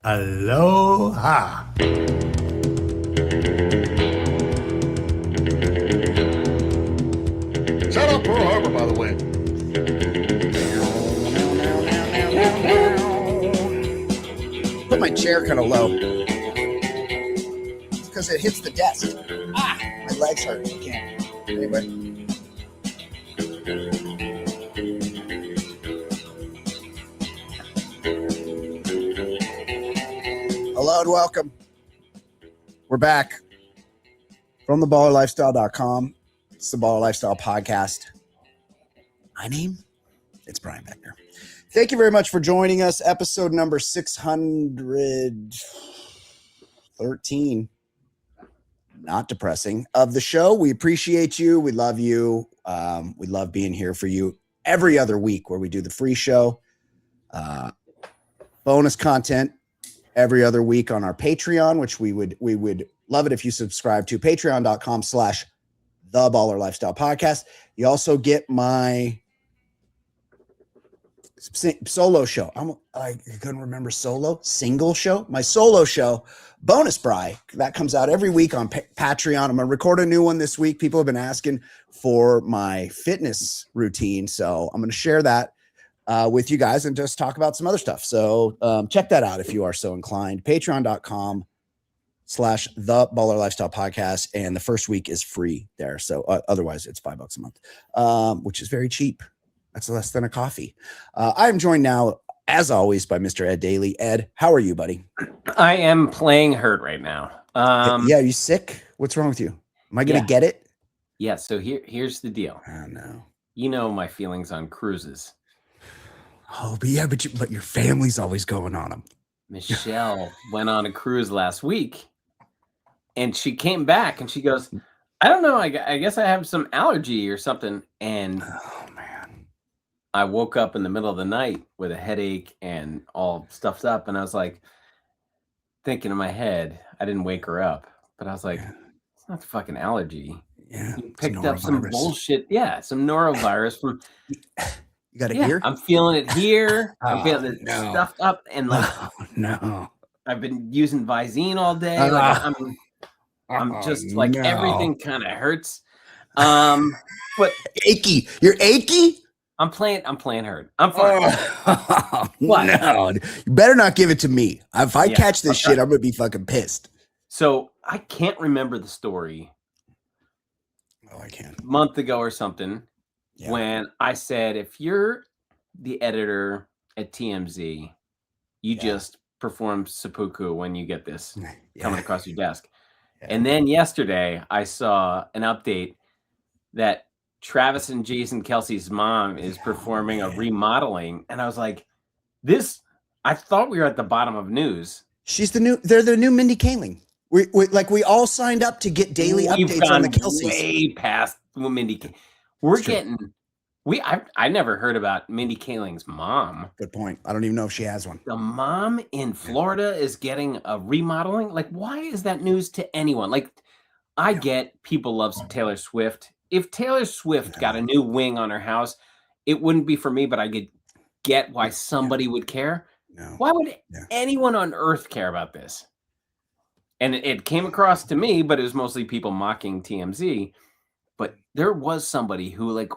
Aloha. Shout out Pearl Harbor, by the way. Put my chair kind of low because it hits the desk. My legs hurt. I can't. Anyway. Hello and welcome. We're back from theballerlifestyle.com. It's the Baller Lifestyle Podcast. My name, it's Brian Beckner. Thank you very much for joining us. Episode number 613. Not depressing. Of the show. We appreciate you. We love you. We love being here for you every other week where we do the free show. Bonus content every other week on our Patreon, which we would love it if you subscribe to patreon.com/The Baller Lifestyle Podcast. You also get my solo show. I couldn't remember single show, my solo show, Bonus Bri. That comes out every week on Patreon. I'm going to record a new one this week. People have been asking for my fitness routine. So I'm going to share that with you guys and just talk about some other stuff. So check that out if you are so inclined. Patreon.com/The Baller Lifestyle Podcast. And the first week is free there. So otherwise it's $5 a month, which is very cheap. That's less than a coffee. I am joined now, as always, by Mr. Ed Daly. Ed, how are you, buddy? I am playing hurt right now. Yeah, are you sick? What's wrong with you? Am I going to get it? Yeah, so here's the deal. Oh, no. You know my feelings on cruises. Oh, but your family's always going on them. Michelle went on a cruise last week, and she came back, and she goes, I don't know, I guess I have some allergy or something. And oh, man. I woke up in the middle of the night with a headache and all stuffed up, and I was like, thinking in my head, I didn't wake her up, but I was like, it's not the fucking allergy. Yeah, you picked up some bullshit. Yeah, some norovirus from. You got it here? I'm feeling it here. I'm feeling it stuffed up, and like, no. I've been using Visine all day. Like I'm just like everything kind of hurts. But achy. You're achy? I'm playing hurt. I'm fine. No, you better not give it to me. If I catch this shit, I'm gonna be fucking pissed. So I can't remember the story. Oh, I can't. A month ago or something, when I said, if you're the editor at TMZ, you just perform seppuku when you get this coming across your desk. Yeah. And then yesterday, I saw an update that Travis and Jason Kelsey's mom is performing a remodeling. And I was like, I thought we were at the bottom of news. They're the new Mindy Kaling. We all signed up to get daily updates on the Kelce's. Way past Mindy Kaling. I never heard about Mindy Kaling's mom. Good point. I don't even know if she has one. The mom in Florida is getting a remodeling. Like, why is that news to anyone? Like, I get people love Taylor Swift. If Taylor Swift got a new wing on her house, it wouldn't be for me, but I could get why somebody would care. No. Why would anyone on earth care about this? And it came across to me, but it was mostly people mocking TMZ. But there was somebody who like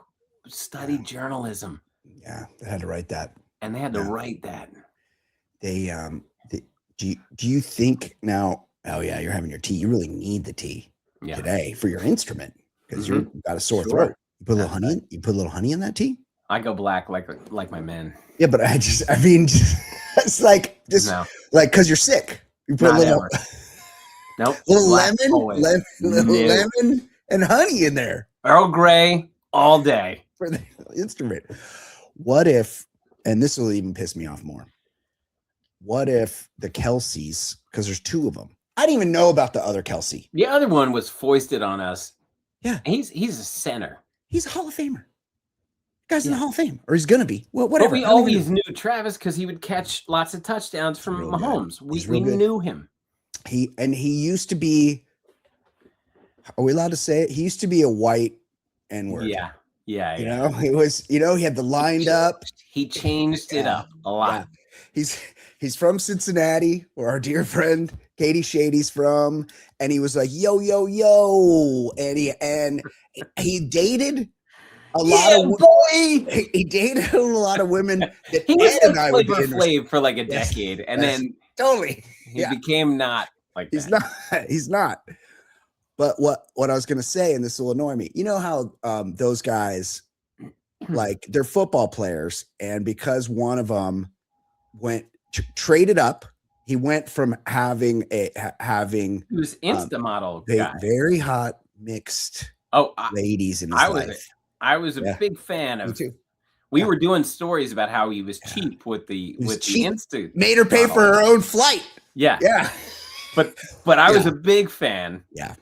studied journalism. Yeah, they had to write that. And they had to write that. Do you think now? Oh yeah, you're having your tea. You really need the tea today for your instrument. Because you've got a sore throat. You put a little honey. You put a little honey in that tea. I go black like my men. Yeah, but it's like because you're sick. You put a little, little lemon and honey in there. Earl Grey all day for the instrument. What if? And this will even piss me off more. What if the Kelce's? Because there's two of them. I didn't even know about the other Kelce. The other one was foisted on us. Yeah, he's a center. He's a Hall of Famer. Guy's in the Hall of Fame, or he's gonna be. Well, whatever. But we always knew Travis because he would catch lots of touchdowns from Mahomes. We knew him. He used to be. Are we allowed to say it? He used to be a white N-word. Yeah. You know, he was. You know, he had the lined up. He changed it up a lot. he's from Cincinnati, where our dear friend Katie Shady's from, and he was like, yo, yo, yo. And he dated a lot of boy. he dated a lot of women that He was Ed and like I would be Flavor interested. Flav for like a Yes, decade, and yes, then totally. he became not like He's that. not. He's not. But what I was gonna say, and this will annoy me. You know how those guys, like, they're football players, and because one of them traded up, he went from having He was Insta model guy. very hot mixed ladies in his life. I was a big fan of. We were doing stories about how he was cheap with the Insta. Made her pay for her own flight. Yeah. Yeah. But I was a big fan. Yeah.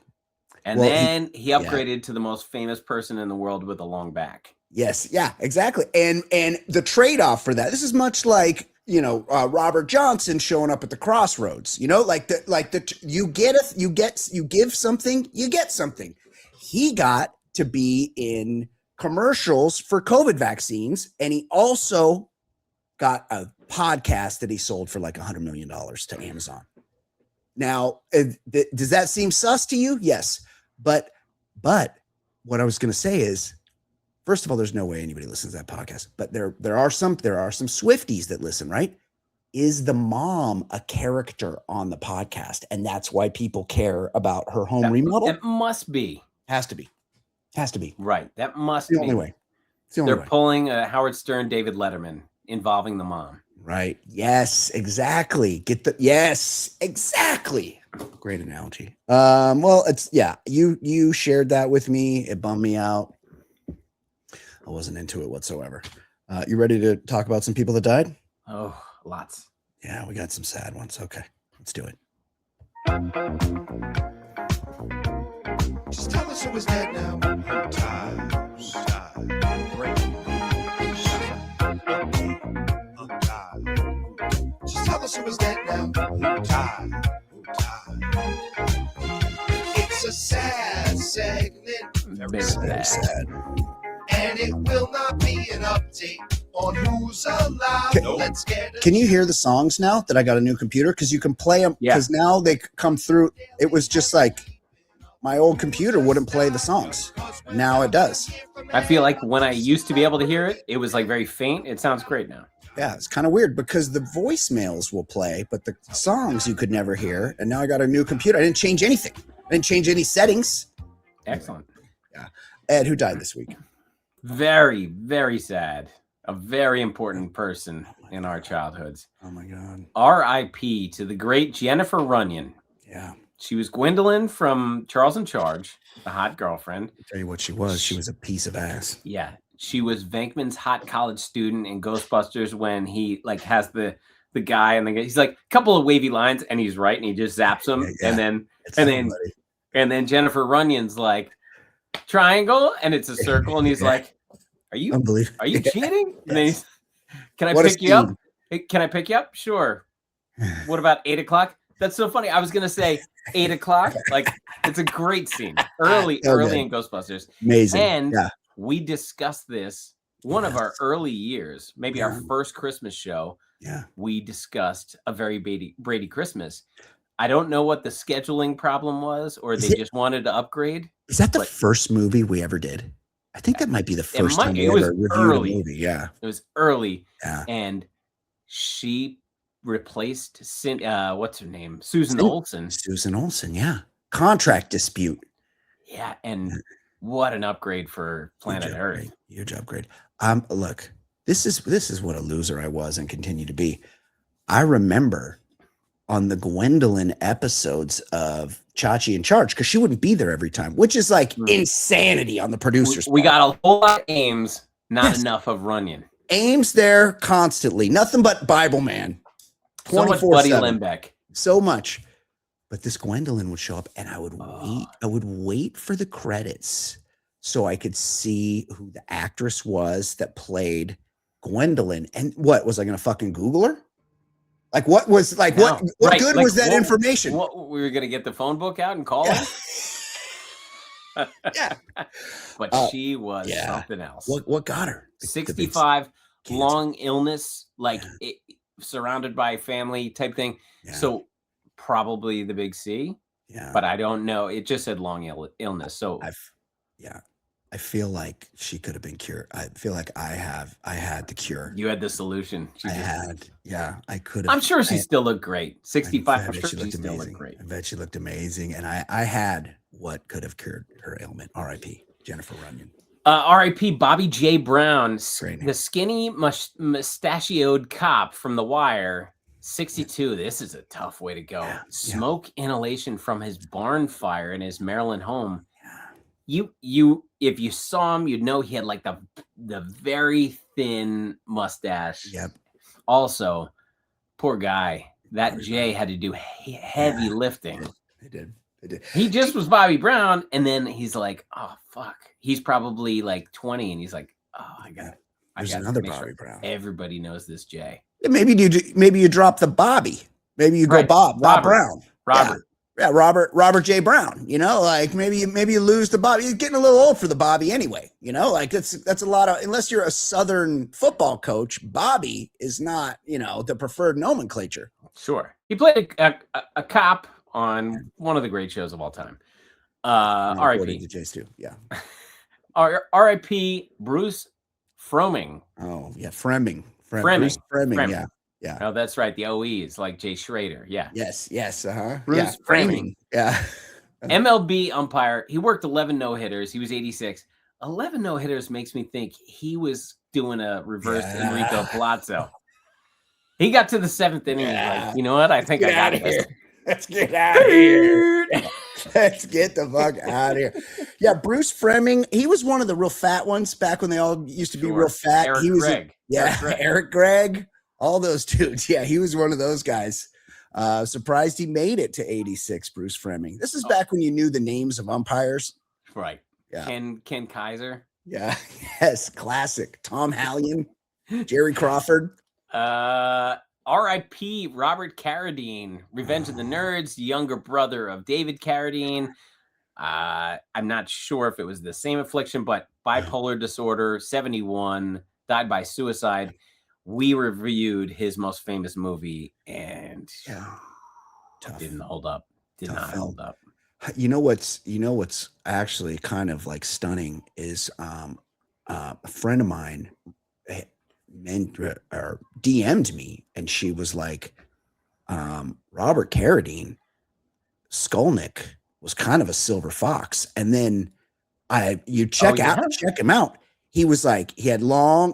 And then he upgraded to the most famous person in the world with a long back. Yes. Yeah, exactly. And the trade-off for that, this is much like, Robert Johnson showing up at the crossroads, you give something, you get something. He got to be in commercials for COVID vaccines, and he also got a podcast that he sold for like $100 million to Amazon. Now, does that seem sus to you? Yes. But what I was going to say is, first of all, there's no way anybody listens to that podcast, but there are some Swifties that listen, right? Is the mom a character on the podcast? And that's why people care about her home remodel? It must be. Has to be. Right. That must be. The only way. They're pulling a Howard Stern, David Letterman involving the mom. Right. Yes, exactly. Yes, exactly. Great analogy. Well, you shared that with me. It bummed me out. I wasn't into it whatsoever. You ready to talk about some people that died? Oh, lots. Yeah, we got some sad ones. Okay, let's do it. Just tell us who was dead now. Just tell us who was dead now. It's a sad segment. Very sad. And it will not be an update on who's alive. Let's get Can you hear the songs now that I got a new computer? Because you can play them. Because now they come through. It was just like my old computer wouldn't play the songs. Now it does. I feel like when I used to be able to hear it, it was like very faint. It sounds great now. Yeah, it's kind of weird because the voicemails will play, but the songs you could never hear. And now I got a new computer. I didn't change anything. I didn't change any settings. Excellent. Yeah. Ed, who died this week? Very, very sad. A very important person in our childhoods. Oh my God. R.I.P. to the great Jennifer Runyon. Yeah. She was Gwendolyn from Charles in Charge, the hot girlfriend. I'll tell you what she was. She was a piece of ass. Yeah. She was Venkman's hot college student in Ghostbusters when he like has the guy and he's like a couple of wavy lines and he's right and he just zaps him. Yeah. And then Jennifer Runyon's like triangle and it's a circle and he's like, Are you cheating? And then can I pick you up? Hey, can I pick you up? Sure. What about 8:00? That's so funny. I was gonna say 8:00. Like it's a great scene. Early in Ghostbusters. Amazing. And we discussed this one of our early years, maybe our first Christmas show. Yeah. We discussed A Very Brady Christmas. I don't know what the scheduling problem was, or they just wanted to upgrade. Is that the first movie we ever did? I think that might be the first time we ever reviewed a movie. Yeah. It was early. Yeah. And she replaced what's her name? Susan Olsen. Susan Olsen, yeah. Contract dispute. Yeah, and what an upgrade for Planet Earth. Huge upgrade. Look, this is what a loser I was and continue to be. I remember on the Gwendolyn episodes of Chachi in Charge, because she wouldn't be there every time, which is like insanity on the producers. We got a whole lot of Ames, not enough of Runyon. Ames there constantly, nothing but Bible man. So much Buddy Limbeck. So much. But this Gwendolyn would show up and I would wait. I would wait for the credits so I could see who the actress was that played Gwendolyn. And what was I going to fucking Google her? Like what was like what good was that information? What we were going to get the phone book out and call her? Yeah. But she was something else. What got her? 65, long illness. Like surrounded by family type thing. Yeah. So probably the big C, Yeah. but I don't know. It just said long illness. So I feel like she could have been cured. I feel like I had the cure. you had the solution. I could have. I'm sure she still looked great. 65. I I'm bet sure she she looked still amazing. looked great. I bet she looked amazing. And I had what could have cured her ailment. R.I.P. Jennifer Runyon. R.I.P. Bobby J. Brown, Great name. the skinny mustachioed cop from The Wire. 62. This is a tough way to go. Yeah, Smoke inhalation from his barn fire in his Maryland home. You if you saw him, you'd know he had like the very thin mustache. Yep. Also, poor guy. That Jay had to do heavy lifting. They did. He just was Bobby Brown, and then he's like, "Oh fuck." He's probably like 20, and he's like, "Oh, I got another Bobby Brown. Everybody knows this Jay." Maybe you drop the Bobby. Maybe you go Bob Brown. Robert. Yeah, Robert J. Brown, like maybe you lose the Bobby. You're getting a little old for the Bobby anyway, like that's a lot of, unless you're a Southern football coach, Bobby is not, the preferred nomenclature. Sure. He played a cop on one of the great shows of all time. R.I.P. to Jace too. Yeah. R.I.P. Bruce Froming. Oh yeah. Fremming. Bruce Fremming. Yeah. Yeah. Oh, that's right. The OE is like Jay Schrader. Yeah. Yes. Bruce Framing. Yeah. MLB umpire. He worked 11 no-hitters. He was 86. 11 no-hitters makes me think he was doing a reverse Enrico Palazzo. He got to the 7th inning. Like, you know what? I think I got it. Let's get out of here. Let's get the fuck out of here. Yeah, Bruce Fremming. He was one of the real fat ones back when they all used to be real fat. Eric Gregg. All those dudes. Yeah, he was one of those guys. Surprised he made it to 86, Bruce Fremming. This is back when you knew the names of umpires. Right. Yeah. Ken Kaiser. Yeah. Yes. Classic. Tom Hallion. Jerry Crawford. R.I.P. Robert Carradine. Revenge of the Nerds. Younger brother of David Carradine. I'm not sure if it was the same affliction, but bipolar disorder, 71, died by suicide. We reviewed his most famous movie, and didn't hold up. Did not hold up. You know what's actually kind of like stunning is a friend of mine DM'd me, and she was like, Robert Carradine, Skolnick was kind of a silver fox, and then check him out. He was like, he had long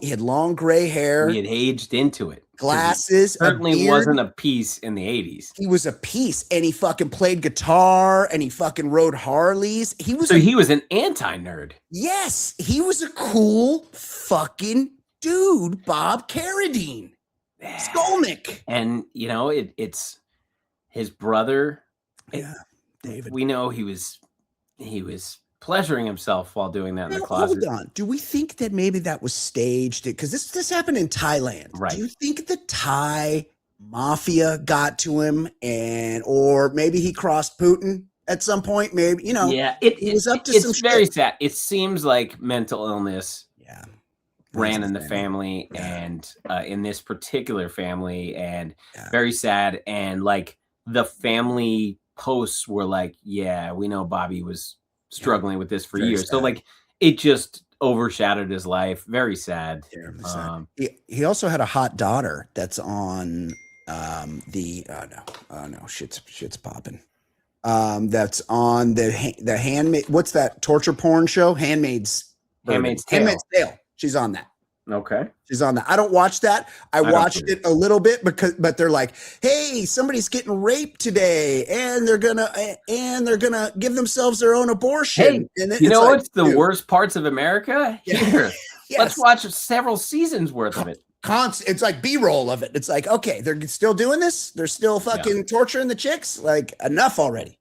gray hair. He had aged into it. Glasses. Certainly wasn't a piece in the 80s. He was a piece, and he fucking played guitar, and he fucking rode Harleys. He was an anti-nerd. Yes, he was a cool fucking dude, Bob Carradine. Skolnick. And it's his brother. Yeah, David. We know he was pleasuring himself while doing that in the closet. Hold on. Do we think that maybe that was staged? Because this happened in Thailand. Right. Do you think the Thai mafia got to him, or maybe he crossed Putin at some point? Maybe, Yeah, it was up to some shit. It's very sad. It seems like mental illness ran in the family, and in this particular family, and very sad. And like the family posts were like, yeah, we know Bobby was struggling with this for years. Sad. So like it just overshadowed his life. Very sad. He also had a hot daughter that's on shit's popping. That's on the Handmaid. What's that torture porn show? Handmaid's Tale. She's on that. Okay. She's on that. I don't watch that. I watched it a little bit but they're like, hey, somebody's getting raped today, and they're gonna give themselves their own abortion. Hey, and what's the worst parts of America? Here. Yes. Let's watch several seasons worth of it. It's like B-roll of it. It's like, okay, they're still doing this. They're still fucking torturing the chicks. Like, enough already.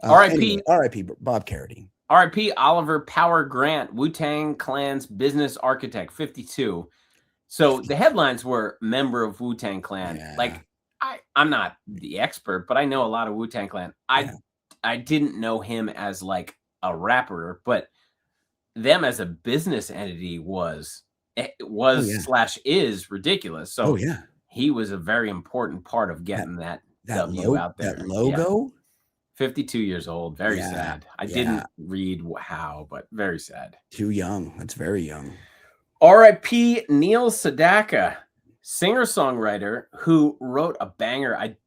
R.I.P. R.I.P. Bob Carradine. R.I.P. Oliver Power Grant, Wu-Tang Clan's business architect, 52. So the headlines were member of Wu-Tang Clan. Yeah. Like, I'm not the expert, but I know a lot of Wu-Tang Clan. I didn't know him as like a rapper, but them as a business entity was /is ridiculous. So he was a very important part of getting that W out there. That logo. 52 years old. Very Yeah, sad. I yeah. didn't read how, but very sad. Too young. That's very young. R.I.P. Neil Sedaka, singer-songwriter who wrote a banger.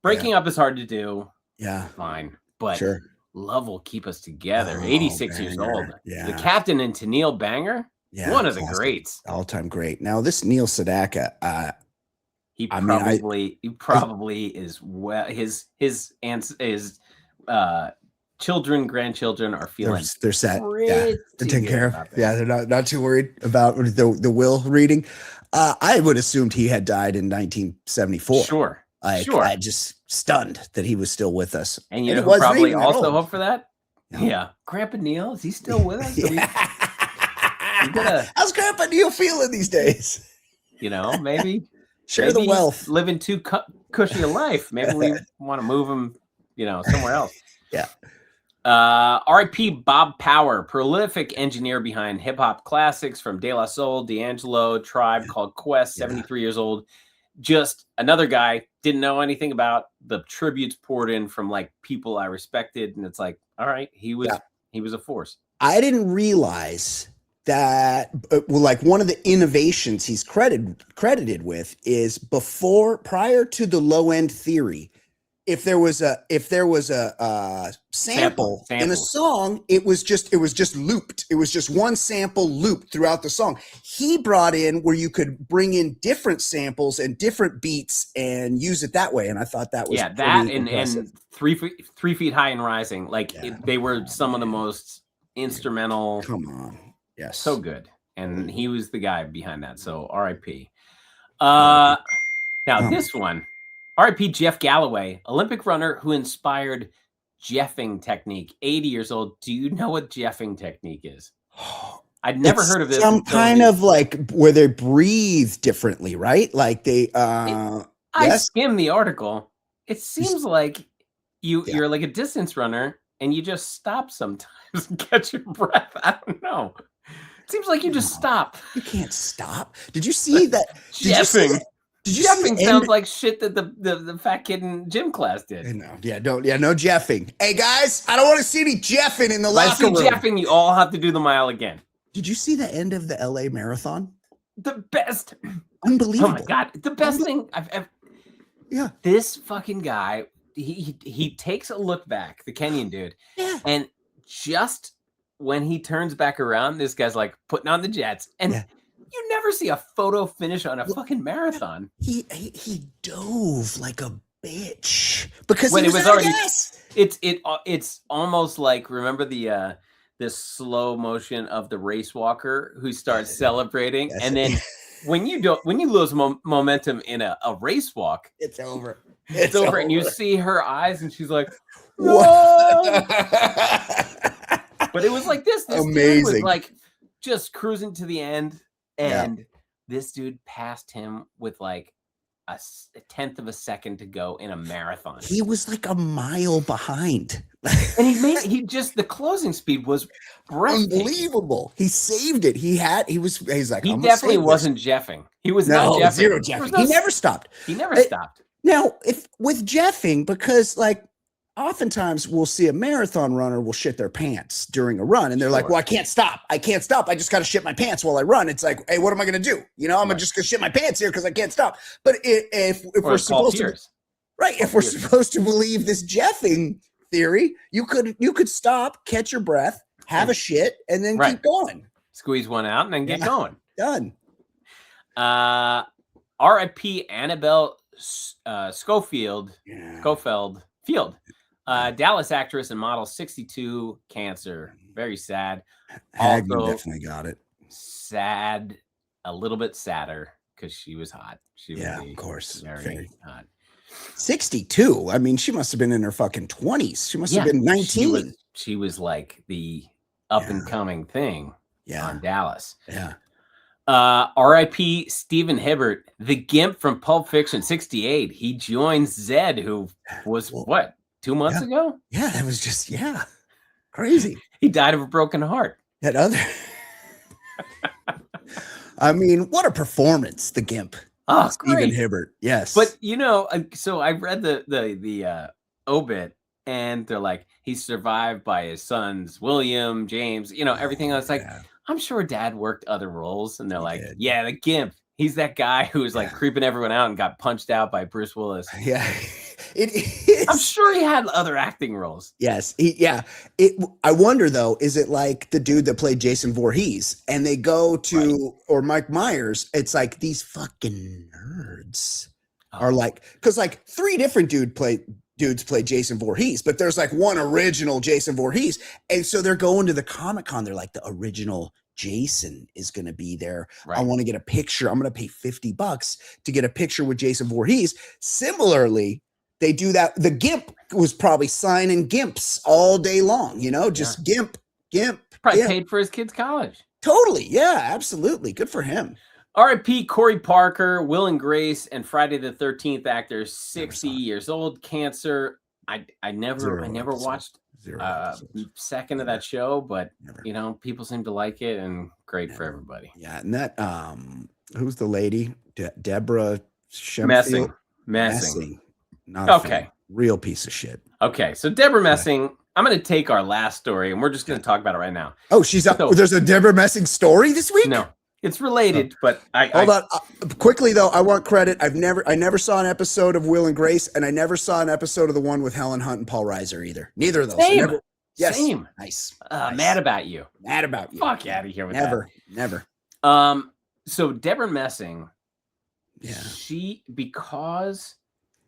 Breaking Up is hard to do. Yeah. Fine. But Sure. Love Will Keep Us Together. Oh, 86 years banger. old. Yeah. The Captain and Tennille banger. Yeah. One of the classic. greats. All-time great. Now, this Neil Sedaka, He probably is well. His children, grandchildren are feeling they're set. Yeah, they're taken care of. Yeah, they're not too worried about the will reading. I would assumed he had died in 1974. Sure. I just stunned that he was still with us. And you know who probably also hope for that? No. Yeah. Grandpa Neil, is he still with us? How's Grandpa Neil feeling these days? You know, maybe share the wealth. Living too cushy a life. Maybe we want to move him, somewhere else. Yeah. R.I.P. Bob Power, prolific engineer behind hip hop classics from De La Soul, D'Angelo, Tribe Called Quest, 73 years old. Just another guy, didn't know anything about the tributes poured in from like people I respected. And it's like, all right, he was a force. I didn't realize that like one of the innovations he's credited with is prior to the low end theory, if there was a sample in a song, it was just looped. It was just one sample looped throughout the song. He brought in where you could bring in different samples and different beats and use it that way. And I thought that was that and 3 feet high and rising. Like they were some of the most instrumental. Come on. Yes. So good. And he was the guy behind that. So R.I.P. Now this one. R.I.P. Jeff Galloway, Olympic runner who inspired jeffing technique. 80 years old. Do you know what jeffing technique is? I'd never heard of this. Some kind of like where they breathe differently, right? Like they. I skimmed the article. It seems like you're like a distance runner and you just stop sometimes and catch your breath. I don't know. It seems like you just stop. You can't stop. Did you see that? Jeffing. Jeffing sounds like shit that the fat kid in gym class did. No, no jeffing. Hey guys, I don't want to see any jeffing in the locker room. Jeffing, you all have to do the mile again. Did you see the end of the LA Marathon? The best, unbelievable. Oh my god, the best thing I've ever. Yeah, this fucking guy. He takes a look back, the Kenyan dude, and just when he turns back around, this guy's like putting on the jets and. You never see a photo finish on a fucking marathon. He dove like a bitch because when it was already. It's almost like, remember the slow motion of the race walker who starts celebrating, and then when you lose momentum in a race walk, it's over. It's over, and you see her eyes, and she's like, "Whoa!" But it was like this. This dude was like just cruising to the end. And this dude passed him with like a tenth of a second to go in a marathon. He was like a mile behind. And the closing speed was unbelievable. He saved it. He's like, he definitely wasn't jeffing. He was not jeffing. Zero jeffing. He never stopped. He never stopped. Now, if with jeffing, because like oftentimes we'll see a marathon runner will shit their pants during a run and they're like, well, I can't stop. I just got to shit my pants while I run. It's like, hey, what am I going to do? I'm just going to shit my pants here because I can't stop. But if we're supposed to, if we're supposed to believe this jeffing theory, you could stop, catch your breath, have a shit, and then keep going. Squeeze one out and then get going. Done. R.I.P. Annabelle Schofield. Field. Dallas actress and model, 62, cancer. Very sad. Also, definitely got it. Sad, a little bit sadder because she was hot. Of course. Very hot. 62. I mean, she must have been in her fucking 20s. She must have been 19. She was like the up and coming thing on Dallas. Yeah. R.I.P. Stephen Hibbert, the Gimp from Pulp Fiction, 68. He joins Zed, who was 2 months ago? Yeah, that was just crazy. He died of a broken heart. I mean, what a performance, the Gimp. Oh, Stephen great. Hibbert. Yes. But so I read the obit, and they're like, he's survived by his sons, William, James, everything. I was like, yeah, I'm sure dad worked other roles. And they're he like, did. yeah, the gimp. He's that guy who was like Yeah. creeping everyone out and got punched out by Bruce Willis. Yeah. It is. I'm sure he had other acting roles. Yes. I wonder though, is it like the dude that played Jason Voorhees and they go to, or Mike Myers? It's like these fucking nerds are like, because like 3 different dudes play Jason Voorhees, but there's like one original Jason Voorhees. And so they're going to the Comic-Con. They're like, the original Jason is going to be there. Right. I want to get a picture. I'm going to pay $50 to get a picture with Jason Voorhees. Similarly, they do that. The Gimp was probably signing Gimps all day long, just Gimp. Probably paid for his kids' college. Totally. Yeah, absolutely. Good for him. R.I.P. Corey Parker, Will and Grace, and Friday the 13th actor, 60 years old, cancer. I never watched a second of that show, but people seem to like it, and great for everybody. Yeah, and that who's the lady? Deborah Shemfield? Messing. Not okay. Real piece of shit. Okay, so Deborah Messing. I'm going to take our last story, and we're just going to talk about it right now. Oh, there's a Deborah Messing story this week? No. It's related, but hold on. Quickly though, I want credit. I never saw an episode of Will and Grace, and I never saw an episode of the one with Helen Hunt and Paul Reiser either. Neither of those. Same. Same. Nice. Nice. Mad about you. Mad about you. Fuck out of here with that. Never. So Deborah Messing, yeah, because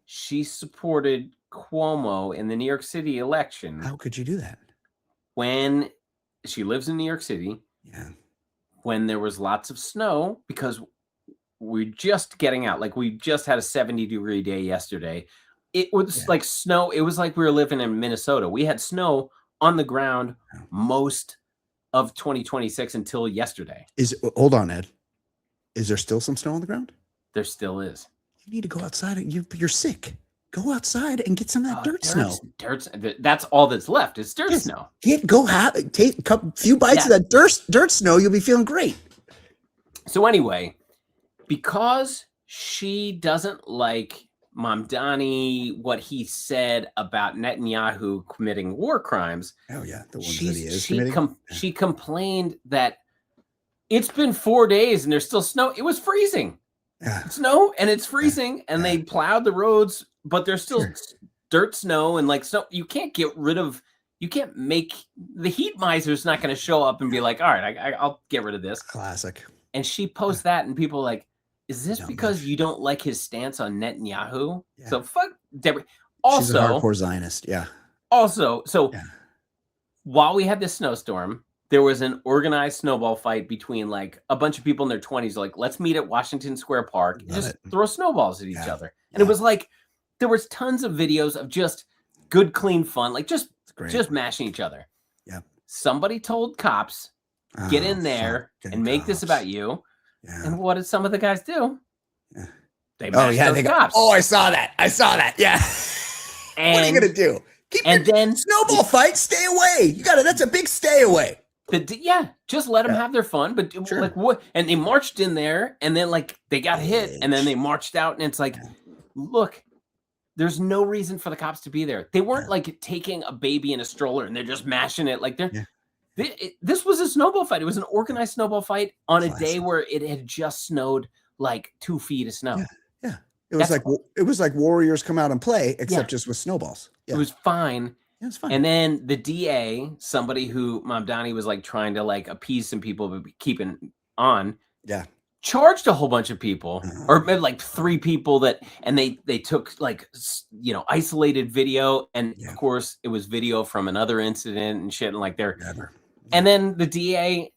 she supported Cuomo in the New York City election. How could you do that? When she lives in New York City. Yeah. When there was lots of snow, because we're just getting out. Like we just had a 70-degree day yesterday. It was like snow. It was like we were living in Minnesota. We had snow on the ground most of 2026 until yesterday. Hold on, Ed. Is there still some snow on the ground? There still is. You need to go outside. You're sick. Go outside and get some of that dirt snow. That's all that's left is dirt snow. Take a few bites of that dirt snow. You'll be feeling great. So anyway, because she doesn't like Mamdani, what he said about Netanyahu committing war crimes. Oh yeah, the ones that he is committing. She complained that it's been 4 days and there's still snow. It was freezing. Snow and it's freezing, and they plowed the roads, but there's still dirt snow and like snow. You can't make the heat miser's not going to show up and be like, all right, I'll get rid of this. Classic. And she posts that, and people are like, is this because you don't like his stance on Netanyahu? Yeah. So fuck Deborah. Also, she's a hardcore Zionist. Yeah. Also, while we had this snowstorm, there was an organized snowball fight between like a bunch of people in their 20s, like, let's meet at Washington Square Park and just throw snowballs at each other. And it was like, there was tons of videos of just good, clean fun, like just mashing each other. Yeah. Somebody told cops, get in there and make this about you. Yeah. And what did some of the guys do? Yeah. They mashed those cops. I saw that. Yeah. And, what are you going to do? Then snowball fight, stay away. That's a big stay away. Just let them have their fun. But like what? And they marched in there, and then like they got hit, and then they marched out, and it's like, look, there's no reason for the cops to be there. They weren't like taking a baby in a stroller and they're just mashing it. Like this was a snowball fight. It was an organized snowball fight on a day where it had just snowed like 2 feet of snow. Yeah. It was like Warriors come out and play, except just with snowballs. Yeah. It was fine. Yeah, it's fine. And then the DA, somebody who Mamdani was like trying to like appease some people, but keeping on. Yeah. Charged a whole bunch of people, or maybe like 3 people and they took like, isolated video. And of course it was video from another incident and shit. And like and then the DA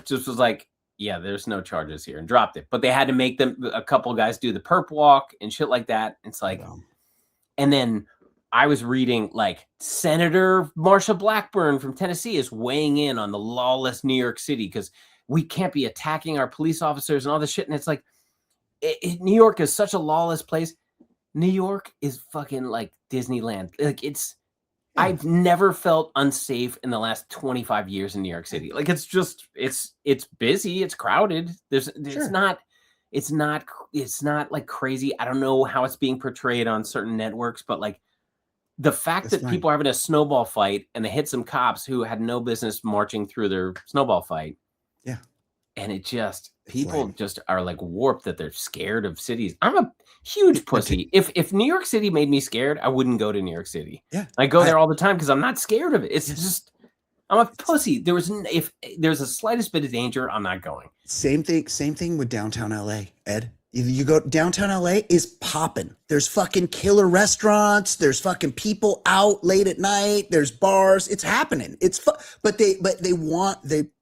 just was like, yeah, there's no charges here, and dropped it. But they had to make a couple guys do the perp walk and shit like that. It's like, and then I was reading like Senator Marsha Blackburn from Tennessee is weighing in on the lawless New York City because we can't be attacking our police officers and all this shit. And it's like, New York is such a lawless place. New York is fucking like Disneyland. Like I've never felt unsafe in the last 25 years in New York City. Like it's busy, it's crowded. There's not, it's not like crazy. I don't know how it's being portrayed on certain networks, but like the fact that people are having a snowball fight and they hit some cops who had no business marching through their snowball fight. Yeah. And people just are like warped that they're scared of cities. I'm a huge pussy. If New York City made me scared, I wouldn't go to New York City. Yeah. I go there all the time because I'm not scared of it. It's just, I'm a pussy. If there's a slightest bit of danger, I'm not going. Same thing with downtown LA, Ed. You go downtown LA is popping. There's fucking killer restaurants. There's fucking people out late at night. There's bars. It's happening. It's but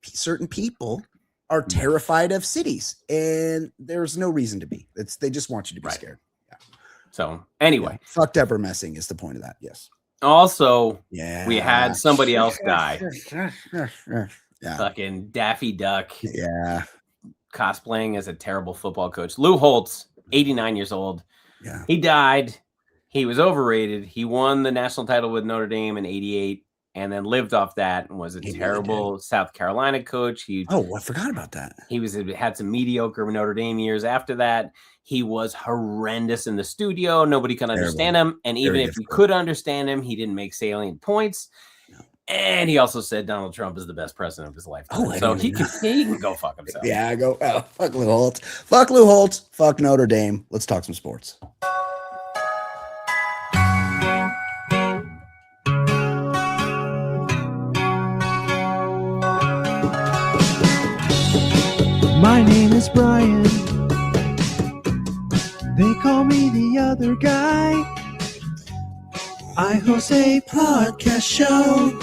certain people are terrified of cities, and there's no reason to be. They just want you to be scared. Yeah. So anyway, fuck Deborah Messing is the point of that. Yes. Also, we had somebody else die. Yeah. Fucking Daffy Duck. Yeah. Cosplaying as a terrible football coach. Lou Holtz, 89 years old. Yeah. He died. He was overrated. He won the national title with Notre Dame in 88 and then lived off that and was a terrible South Carolina coach. I forgot about that. He had some mediocre Notre Dame years after that. He was horrendous in the studio. Nobody could understand him. And even if you could understand him, he didn't make salient points. And he also said Donald Trump is the best president of his lifetime. So he can go fuck himself. Yeah, fuck Lou Holtz. Fuck Lou Holtz. Fuck Notre Dame. Let's talk some sports. My name is Brian. They call me the other guy. I host a podcast show.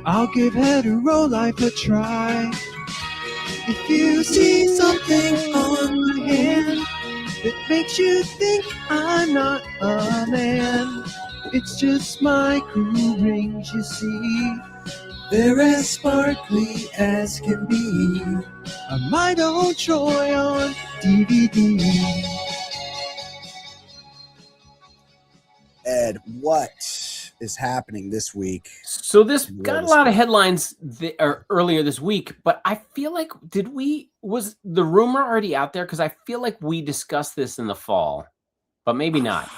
I'll give hetero life a try. If you see something on my hand that makes you think I'm not a man, it's just my crew rings, you see. They're as sparkly as can be. A might old Troy on DVD. Ed, what is happening this week? So this got a lot of headlines earlier this week, but I feel like was the rumor already out there? Because I feel like we discussed this in the fall, but maybe not.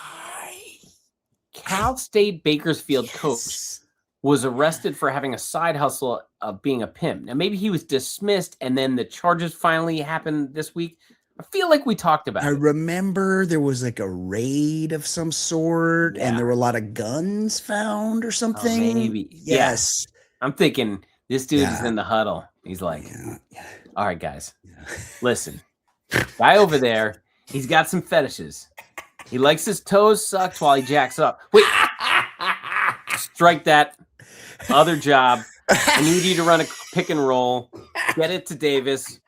Cal State Bakersfield coach was arrested for having a side hustle of being a pimp. Now maybe he was dismissed, and then the charges finally happened this week. I feel like we talked about it. I remember there was like a raid of some sort, and there were a lot of guns found or something. Maybe. Yes. Yeah. I'm thinking this dude is in the huddle. He's like, all right, guys, listen. Guy over there, he's got some fetishes. He likes his toes sucked while he jacks up. Wait. Strike that. Other job. I need you to run a pick and roll. Get it to Davis.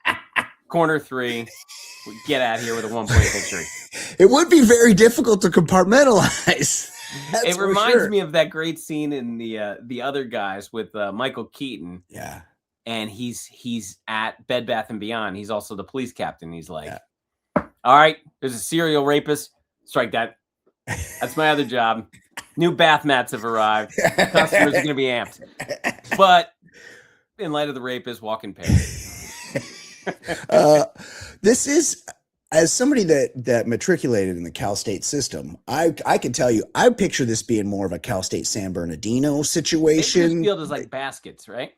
Corner 3. Get out of here with a 1-point victory. It would be very difficult to compartmentalize. It reminds me of that great scene in the Other Guys with Michael Keaton. Yeah. And he's at Bed Bath & Beyond. He's also the police captain. He's like, all right, there's a serial rapist. Strike that. That's my other job. New bath mats have arrived. Customers are going to be amped. But in light of the rapist, walk in pairs. This is, as somebody that matriculated in the Cal State system, I can tell you, I picture this being more of a Cal State San Bernardino situation. Bakersfield is like Baskets, right?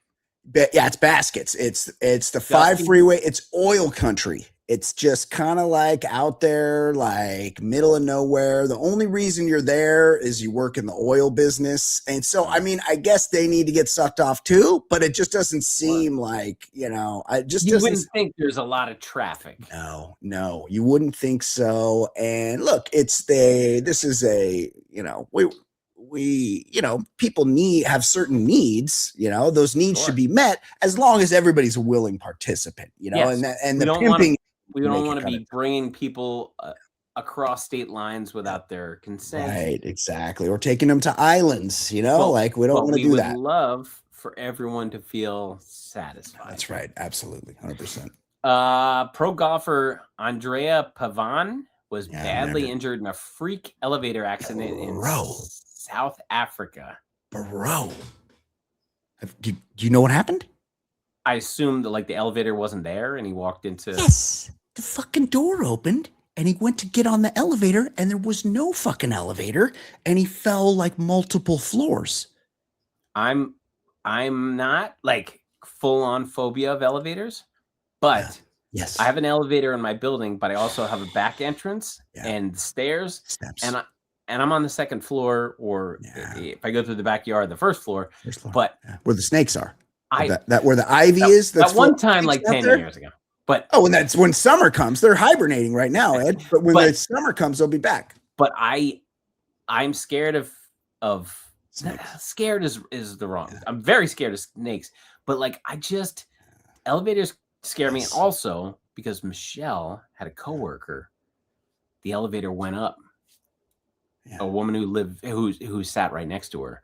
Yeah, it's Baskets. It's the 5 freeway. It's oil country. It's just kind of like out there, like middle of nowhere. The only reason you're there is you work in the oil business. And so, I mean, I guess they need to get sucked off too, but it just doesn't seem like, you wouldn't think there's a lot of traffic. No, you wouldn't think so. And look, people have certain needs, those needs should be met as long as everybody's a willing participant, yes. and the pimping. We don't want to be bringing people across state lines without their consent. Right, exactly. Or taking them to islands, we don't want to do that. We would love for everyone to feel satisfied. That's right. Absolutely. 100%. Pro golfer Andrea Pavan was badly injured in a freak elevator accident in South Africa. Bro. Do you know what happened? I assumed that the elevator wasn't there and he walked into. Yes. the fucking door opened and he went to get on the elevator and there was no fucking elevator and he fell like multiple floors. I'm not like full on phobia of elevators, but yes, I have an elevator in my building, but I also have a back entrance and stairs, steps. and I'm on the second floor, or if I go through the backyard, the first floor. But where the snakes are, that where the ivy is. That's one time, like 10 years ago. But and that's when summer comes. They're hibernating right now, Ed. But when the summer comes, they'll be back. But I'm scared of snakes. Scared is the wrong. I'm very scared of snakes. But like elevators scare me also because Michelle had a coworker. The elevator went up. Yeah. A woman who sat right next to her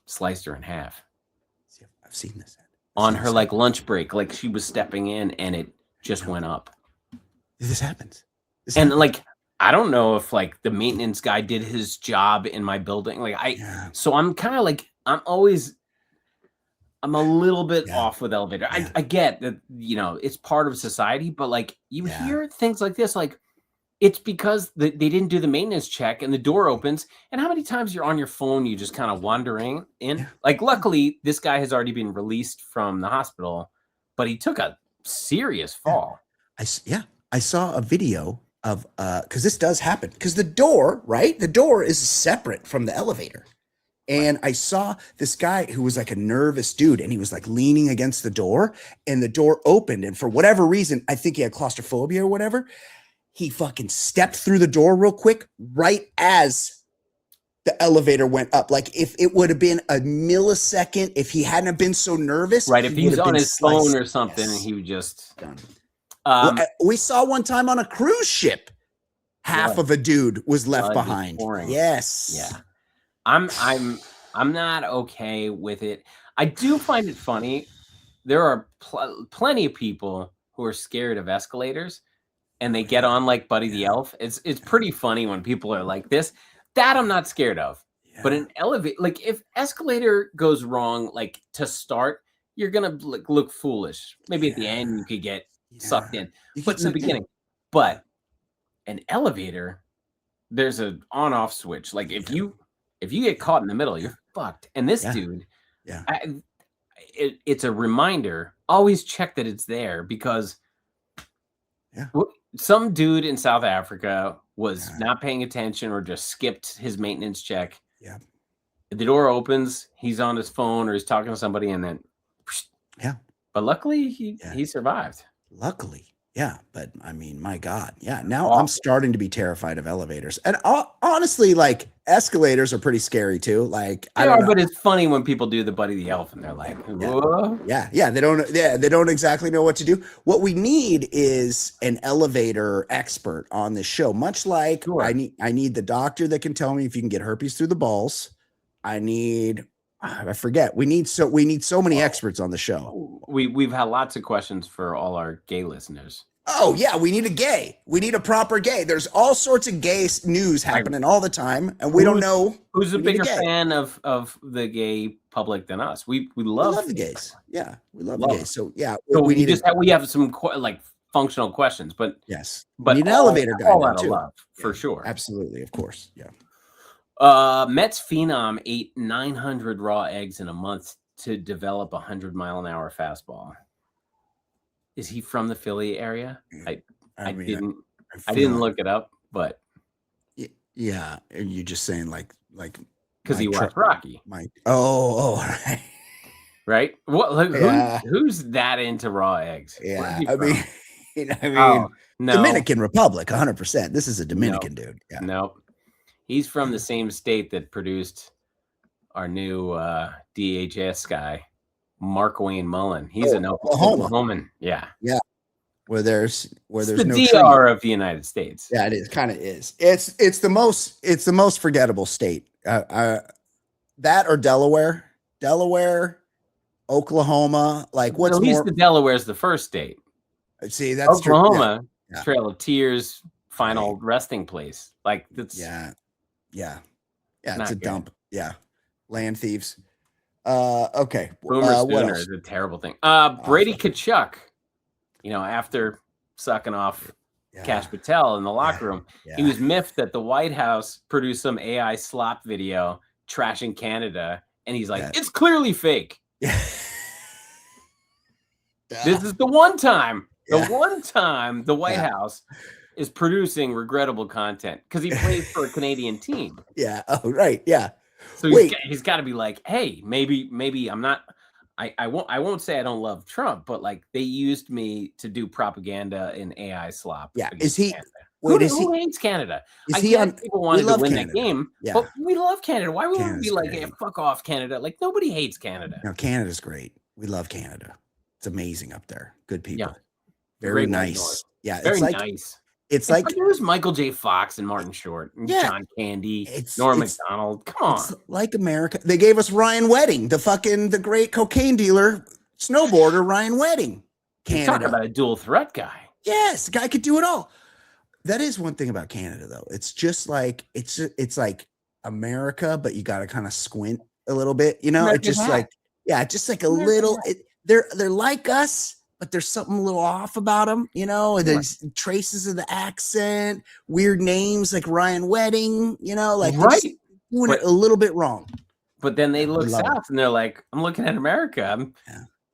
sliced her in half. I've seen this on her like lunch break, like she was stepping in and it just went up. This happens. Like I don't know if like the maintenance guy did his job in my building. Like so I'm kind of like I'm a little bit off with elevator. I get that, it's part of society, but like you hear things like this, like it's because they didn't do the maintenance check and the door opens. And how many times you're on your phone, you just kind of wandering in? Like, luckily, this guy has already been released from the hospital, but he took a serious fall. I saw a video of because this does happen because the door is separate from the elevator. And I saw this guy who was like a nervous dude and he was like leaning against the door and the door opened. And for whatever reason, I think he had claustrophobia or whatever. He fucking stepped through the door real quick right as the elevator went up. Like if it would have been a millisecond, if he hadn't been so nervous. Right. If he was on his phone or something, he would just done. We saw one time on a cruise ship, half of a dude was left behind. Yes. Yeah. I'm not okay with it. I do find it funny. There are plenty of people who are scared of escalators. And they get on like Buddy the Elf. It's pretty funny when people are like this. That I'm not scared of. Yeah. But an elevator, like if escalator goes wrong, like to start, you're gonna look foolish. Maybe at the end you could get sucked in, but in the beginning. But an elevator, there's an on-off switch. Like if you get caught in the middle, you're fucked. And this dude, it's a reminder. Always check that it's there because. Some dude in South Africa was not paying attention or just skipped his maintenance check. Yeah. The door opens, he's on his phone or he's talking to somebody and then But luckily he survived. Luckily. Yeah, but I mean, my God. Yeah, now I'm starting to be terrified of elevators. And honestly, like escalators are pretty scary too. Like but it's funny when people do the Buddy the Elf and they're like, whoa. Yeah, they don't exactly know what to do. What we need is an elevator expert on this show. Much like I need the doctor that can tell me if you can get herpes through the balls. I forget. We need so many experts on the show. We've had lots of questions for all our gay listeners. Oh yeah, we need a gay. We need a proper gay. There's all sorts of gay news happening all the time, and we don't know who's a bigger fan of the gay public than us. We love the gays. Yeah, we love the gays. So yeah, so we have some like functional questions, but we need an elevator guy all out of love for sure. Absolutely, of course. Yeah. Mets phenom ate 900 raw eggs in a month to develop a 100-mile-an-hour fastball. Is he from the Philly area? I didn't look it up, but yeah, are you just saying like because he watched Rocky? Right. What? Who's that into raw eggs? Yeah, I mean, Dominican Republic, 100%. This is a Dominican dude. Yeah. Nope. He's from the same state that produced our new DHS guy, Mark Wayne Mullen. He's an Oklahoman. Yeah. Where there's the no DR of the United States. Yeah, it is. Kind of is. It's the most forgettable state. That or Delaware, Oklahoma. Like what's at least more? The Delaware is the first state. See, that's Oklahoma. True. Trail of Tears, final resting place. Like that's Yeah, it's a dump. Yeah, land thieves. Okay. Boomer Spooner is a terrible thing. Brady Kachuk, after sucking off Kash Patel in the locker room. He was miffed that the White House produced some AI slop video trashing Canada, and he's like, it's clearly fake. This is the one time the White House is producing regrettable content because he plays for a Canadian team. Yeah. Oh, right. Yeah. So he's got to be like, hey, maybe I'm not. I won't say I don't love Trump, but like they used me to do propaganda in AI slop. Yeah. Is he? Canada. Wait, who hates Canada? Is he on? People wanted to win Canada. the game, but we love Canada. Why would we be like, hey, fuck off, Canada? Like nobody hates Canada. No, Canada's great. We love Canada. It's amazing up there. Good people. Yeah. Very nice. Yeah. Very nice. It's like it was Michael J. Fox and Martin Short and John Candy, Norm Macdonald. Come on. It's like America. They gave us Ryan Wedding, the great cocaine dealer, snowboarder Ryan Wedding. Canada. Talk about a dual threat guy. Yes, the guy could do it all. That is one thing about Canada, though. It's just like it's like America, but you got to kind of squint a little bit, you know. It's just like just like a little. They're like us. But there's something a little off about them, you know. And there's traces of the accent, weird names like Ryan Wedding, you know, like doing it a little bit wrong. But then they look south and they're like, I'm looking at America.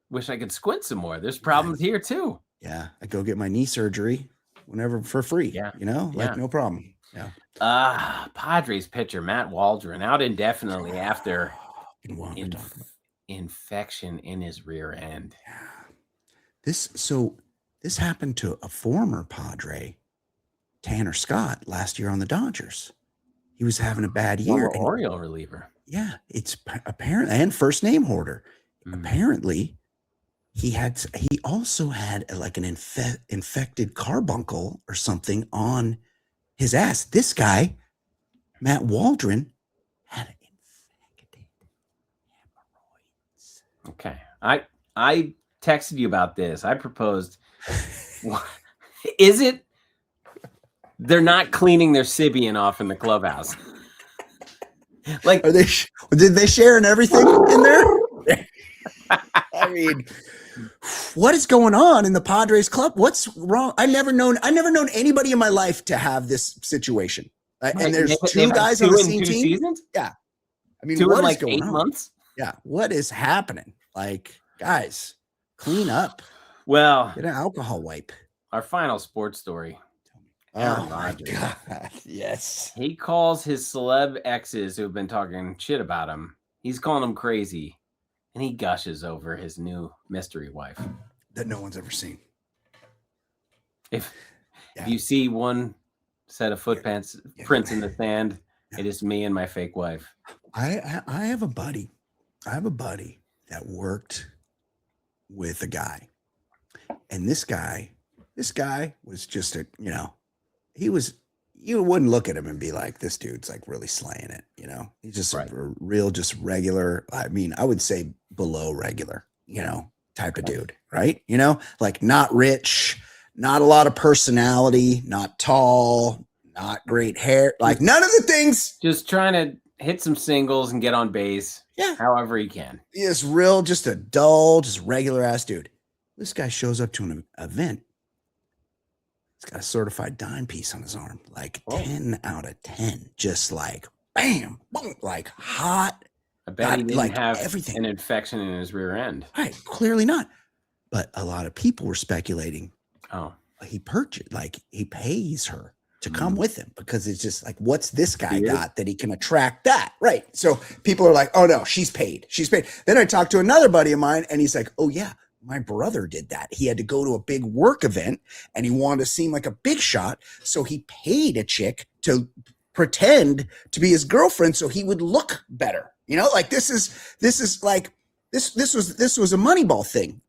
Wish I could squint some more. There's problems here too. Yeah, I go get my knee surgery whenever for free. Yeah, you know, like no problem. Yeah. Padres pitcher Matt Waldron out indefinitely after infection in his rear end. Yeah. This happened to a former Padre, Tanner Scott, last year on the Dodgers. He was having a bad year. Oriole reliever. Yeah, it's apparent, and first name hoarder. Apparently, he also had like an infected carbuncle or something on his ass. This guy, Matt Waldron, had infected hemorrhoids. Okay, I texted you about this. I proposed. Is it? They're not cleaning their Sibian off in the clubhouse. Like, are they? Did they share and everything in there? I mean, what is going on in the Padres club? What's wrong? I've never known anybody in my life to have this situation. And there's two guys on the same team. Seasons? Yeah, I mean, what is like going 8 on? Months? Yeah, what is happening? Like, guys, clean up. Well, get an alcohol wipe. Our final sports story. Aaron Rodgers. God, yes. He calls his celeb exes who have been talking shit about him. He's calling them crazy, and he gushes over his new mystery wife that no one's ever seen. If you see one set of footprints in the sand, it is me and my fake wife. I have a buddy. I have a buddy that worked with a guy, and this guy was just you wouldn't look at him and be like, this dude's like really slaying it, you know. He's just a real, just regular. I mean, I would say below regular, you know, type of dude, right? You know, like not rich, not a lot of personality, not tall, not great hair, like none of the things. Just trying to hit some singles and get on base. Yeah. However he can. He is real, just a dull, just regular ass dude. This guy shows up to an event. He's got a certified dime piece on his arm, like 10 out of 10, just like bam, boom, like hot. I bet he didn't have everything. An infection in his rear end. Right, clearly not. But a lot of people were speculating. Oh, he purchased, like he pays her to come with him because it's just like, what's this guy got that he can attract that? Right. So people are like, oh no, she's paid. She's paid. Then I talked to another buddy of mine and he's like, oh yeah, my brother did that. He had to go to a big work event and he wanted to seem like a big shot. So he paid a chick to pretend to be his girlfriend so he would look better. You know, like this is like, this was a Moneyball thing.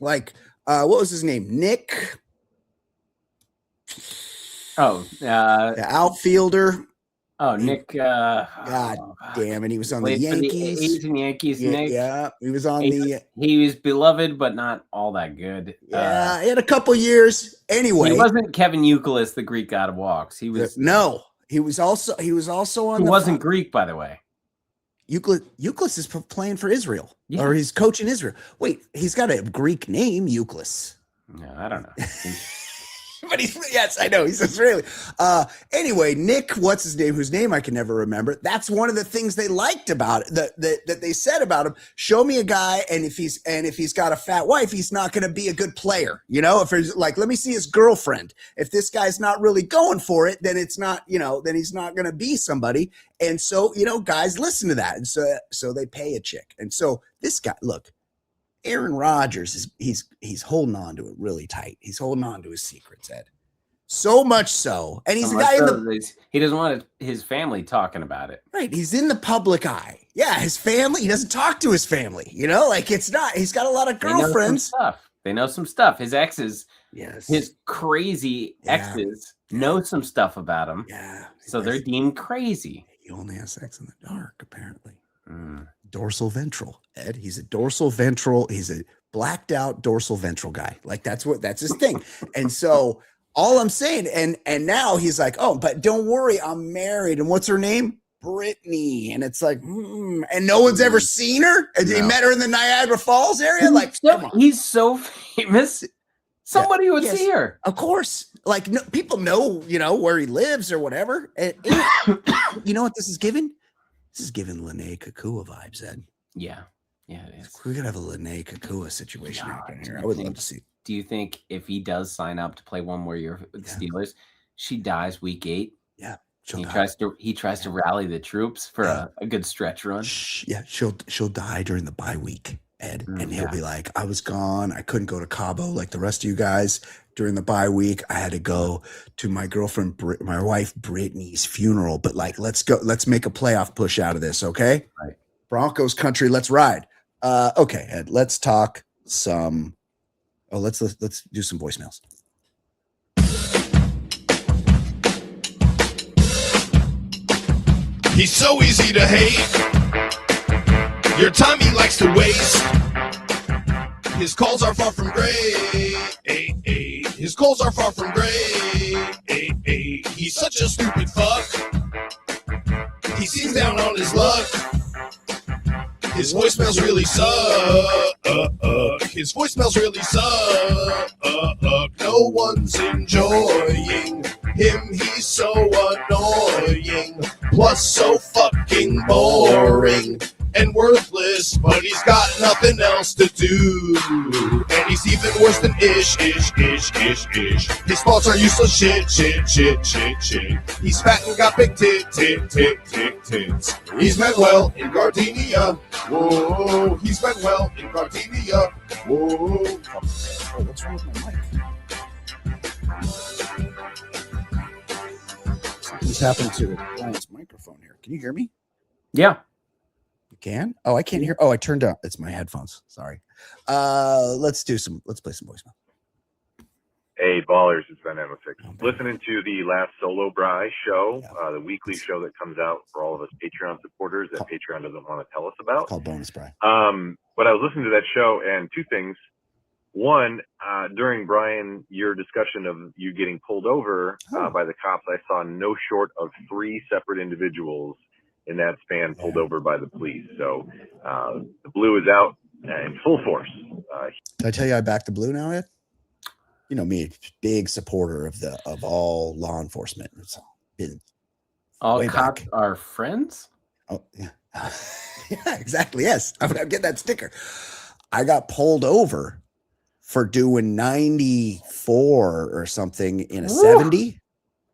Like, what was his name? Nick. The outfielder. Oh, Nick. God damn it. He was on the Yankees. The Asian Yankees, Nick. Yeah, he was on He was beloved, but not all that good. Yeah, he had a couple years. Anyway. He wasn't Kevin Euclid, the Greek god of walks. He was. No, he was also on He wasn't Greek, by the way. Euclid is playing for Israel. Yeah. Or he's coaching Israel. Wait, he's got a Greek name, Euclid. No, I don't know. But yes, I know he's Israeli. Anyway, Nick, what's his name? Whose name I can never remember. That's one of the things they liked about it. That they said about him. Show me a guy, and if he's got a fat wife, he's not going to be a good player. If he's like, let me see his girlfriend. If this guy's not really going for it, then it's not. Then he's not going to be somebody. And so guys listen to that, and so they pay a chick. And so this guy, look. Aaron Rodgers he's holding on to it really tight. He's holding on to his secrets, Ed. So much so, and he's a guy he doesn't want his family talking about it. Right, he's in the public eye. Yeah, his family. He doesn't talk to his family. Like it's not. He's got a lot of girlfriends. They know some stuff. His exes, yes, his crazy exes know some stuff about him. Yeah, so they're deemed crazy. He only has sex in the dark, apparently. Dorsal ventral, Ed. He's a dorsal ventral. He's a blacked out dorsal ventral guy. Like that's his thing. And so all I'm saying, and now he's like, oh, but don't worry, I'm married. And what's her name? Brittany. And it's like, and no one's ever seen her. And he met her in the Niagara Falls area. Like, come on. He's so famous. Somebody would see her. Of course. Like people know, where he lives or whatever. And you know what this is giving? This is giving Lene Kakua vibes, Ed. Yeah, it is. We could have a Lene Kakua situation happen here. I would love to see. Do you think if he does sign up to play one more year with the Steelers, she dies week 8? Yeah, he tries to rally the troops for a good stretch run. Yeah, she'll die during the bye week, Ed, and he'll be like, I was gone. I couldn't go to Cabo like the rest of you guys. During the bye week, I had to go to my girlfriend, my wife Brittany's funeral. But let's go. Let's make a playoff push out of this, okay? Right. Broncos country, let's ride. Okay, Ed. Let's talk some. Oh, let's do some voicemails. He's so easy to hate. Your time he likes to waste. His calls are far from great. His calls are far from great. He's such a stupid fuck. He seems down on his luck. His voicemails really suck. His voicemails really suck. No one's enjoying him. He's so annoying. Plus so fucking boring and worthless, but he's got nothing else to do. And he's even worse than ish. His thoughts are useless shit. He's fat and got big tits. He's meant well in gardenia. Whoa, he's meant well in gardenia. Whoa. Oh, what's wrong with my mic? Something's happened to Brian's microphone here. Can you hear me? Yeah. You can? Oh, I can't hear. Oh, I turned down. It's my headphones. Sorry. Let's play some voicemail. Hey, ballers, it's Ben Emosick. Listening to the last Solo Bry show, the weekly show that comes out for all of us Patreon supporters that Patreon doesn't want to tell us about. It's called Bonus Bry. But I was listening to that show, and two things. One, during Brian, your discussion of you getting pulled over by the cops, I saw no short of 3 separate individuals in that span pulled over by the police. So the blue is out in full force. Did I tell you I backed the blue now, Ed? You know me, big supporter of all law enforcement. It's been all cops are friends. Oh yeah, yeah, exactly. Yes, I'm gonna get that sticker. I got pulled over for doing 94 or something in a 70.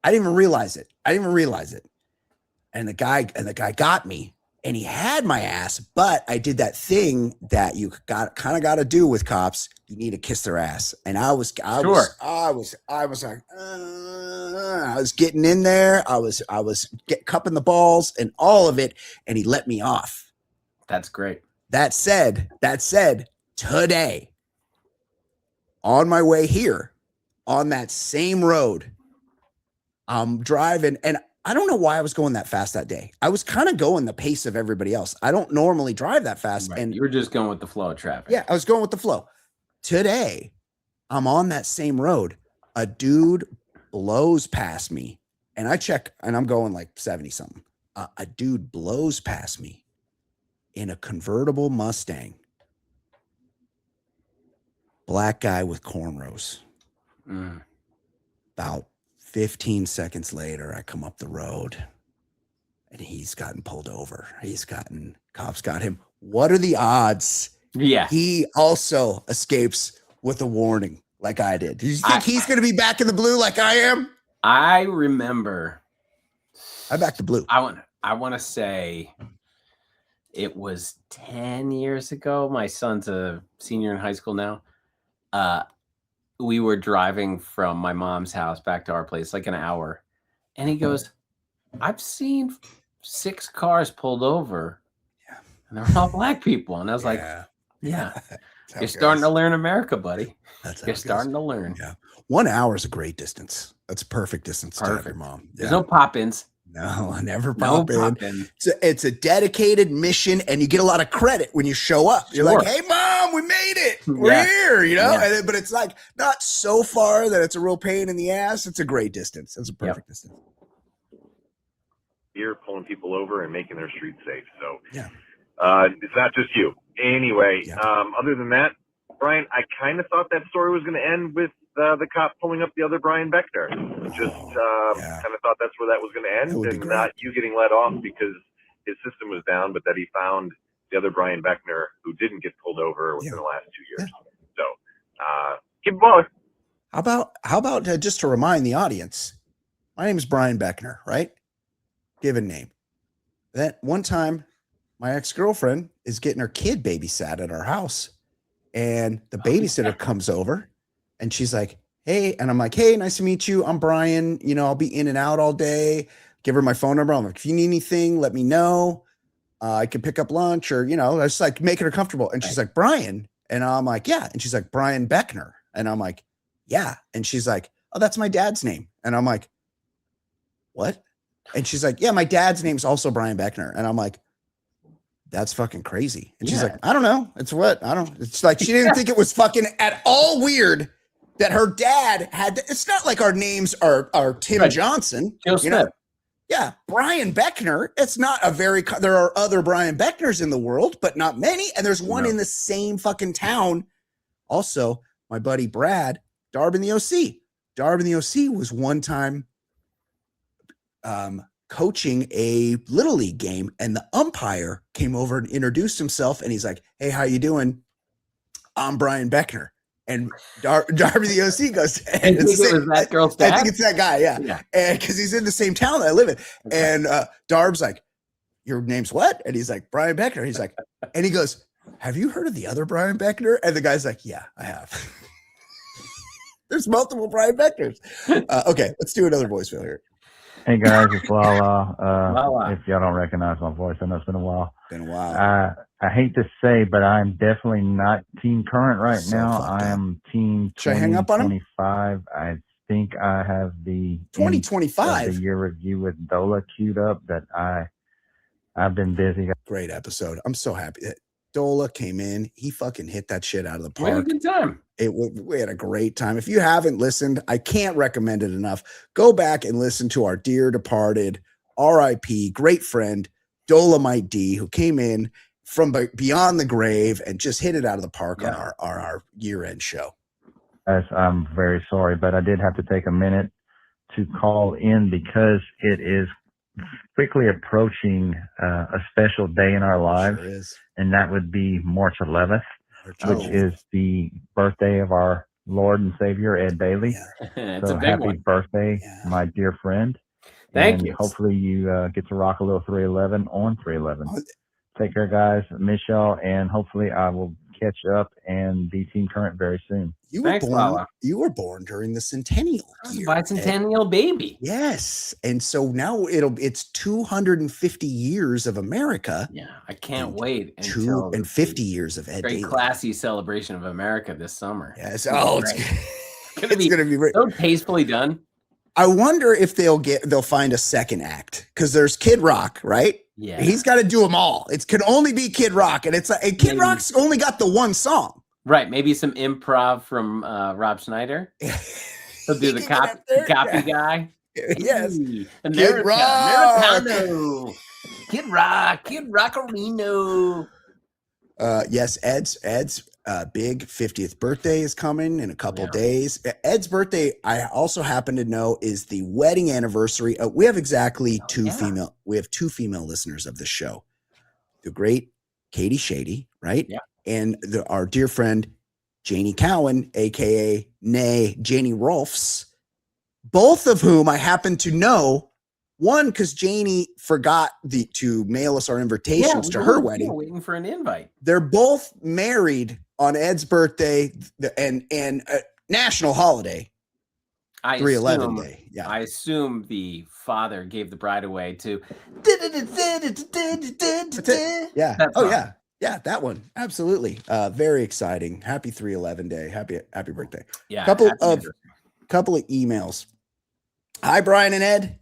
I didn't even realize it. And the guy got me, and he had my ass. But I did that thing that you got to do with cops. You need to kiss their ass, and I was getting in there. I was cupping the balls and all of it, and he let me off. That's great. That said, today, on my way here, on that same road, I'm driving, and I don't know why I was going that fast that day. I was kind of going the pace of everybody else. I don't normally drive that fast. Right. And you were just going with the flow of traffic. Yeah, I was going with the flow. Today, I'm on that same road. A dude blows past me, and I check, and I'm going like 70 something. A dude blows past me in a convertible Mustang. Black guy with cornrows. About 15 seconds later, I come up the road and he's gotten pulled over. Cops got him. What are the odds? Yeah. He also escapes with a warning like I did. Do you think he's going to be back in the blue like I am? I remember. I back the blue. I want to say it was 10 years ago. My son's a senior in high school now. We were driving from my mom's house back to our place, like an hour. And he goes, I've seen 6 cars pulled over. Yeah. And they're all black people. And I was like, yeah. You're starting to learn America, buddy. You're starting to learn. Yeah. 1 hour is a great distance. That's a perfect distance to have your mom. Yeah. There's no pop-ins. No, I never pop in. It's a dedicated mission, and you get a lot of credit when you show up. You're like, hey, Mom, we made it. We're here, you know? Yeah. But it's like not so far that it's a real pain in the ass. It's a great distance. It's a perfect distance. You're pulling people over and making their streets safe. So yeah, it's not just you. Anyway, other than that, Brian, I kind of thought that story was going to end with the cop pulling up the other Brian Beckner. Just kind of thought that's where that was going to end, and not you getting let off because his system was down, but that he found the other Brian Beckner who didn't get pulled over within the last 2 years. So keep it going. How about just to remind the audience, my name is Brian Beckner, right? Given name. That one time, my ex-girlfriend is getting her kid babysat at our house, and the babysitter comes over. And she's like, hey, and I'm like, hey, nice to meet you. I'm Brian. You know, I'll be in and out all day. Give her my phone number. I'm like, if you need anything, let me know. I can pick up lunch or, you know, I just like making her comfortable. And she's like, Brian. And I'm like, yeah. And she's like, Brian Beckner. And I'm like, yeah. And she's like, oh, that's my dad's name. And I'm like, what? And she's like, yeah, my dad's name's also Brian Beckner. And I'm like, that's fucking crazy. And she's like, I don't know. It's like, she didn't think it was fucking at all weird that her dad had it's not like our names are Tim Johnson. Joe Smith. Yeah. Brian Beckner. It's not there are other Brian Beckners in the world, but not many. And there's one in the same fucking town. Also, my buddy Brad, Darb in the OC. Darb in the OC was one time coaching a Little League game, and the umpire came over and introduced himself, and he's like, hey, how you doing? I'm Brian Beckner. And Darby the OC goes, and it was that girl's dad? I think it's that guy, yeah. And because he's in the same town that I live in. Okay. And Darb's like, your name's what? And he's like, Brian Beckner. He's like, and he goes, have you heard of the other Brian Beckner? And the guy's like, yeah, I have. There's multiple Brian Beckners. Okay, let's do another voicemail here. Hey guys, it's Lala. If y'all don't recognize my voice, I know it's been a while. I hate to say, but I'm definitely not Team Current right now. I am Team 2025. I think I have the 2025 the year review with Dola queued up. That I've been busy. Great episode. I'm so happy that Dola came in. He fucking hit that shit out of the park. We had a good time. We had a great time. If you haven't listened, I can't recommend it enough. Go back and listen to our dear departed, RIP, great friend, Dolomite D, who came in from beyond the grave and just hit it out of the park on our year-end show. Yes, I'm very sorry, but I did have to take a minute to call in because it is quickly approaching a special day in our lives, and that would be March 11th, which is the birthday of our Lord and Savior, Ed Bailey. So happy birthday, my dear friend. Thank you. Hopefully you get to rock a little 311 on 311. Take care, guys. Miss y'all, and hopefully I will catch up and be Team Current very soon. You were born during the centennial year. Bicentennial baby. Yes. And so now it's 250 years of America. Yeah, I can't wait until 50 years of Ed Bailey. Classy celebration of America this summer. Yes. It's gonna be so tastefully done. I wonder if they'll find a second act, because there's Kid Rock, right? Yeah, he's got to do them all. It can only be Kid Rock, and Kid Rock's only got the one song. Right, maybe some improv from Rob Schneider. He'll do the copy guy. Yes, Kid Rock, Kid Rock, Kid Rockerino. Yes, Ed's big 50th birthday is coming in a couple days. Ed's birthday, I also happen to know, is the wedding anniversary. We have exactly two female listeners of this show. The great Katie Shady, right? Yeah. And our dear friend Janie Cowan, aka Janie Rolfs, both of whom I happen to know. One, because Janie forgot to mail us our invitations to her wedding. Waiting for an invite. They're both married on Ed's birthday and national holiday, 3/11 day. Yeah, I assume the father gave the bride away to. Yeah. Yeah, that one. Absolutely. Very exciting. Happy 3/11 day. Happy birthday. Yeah. Couple of emails. Hi, Brian and Ed.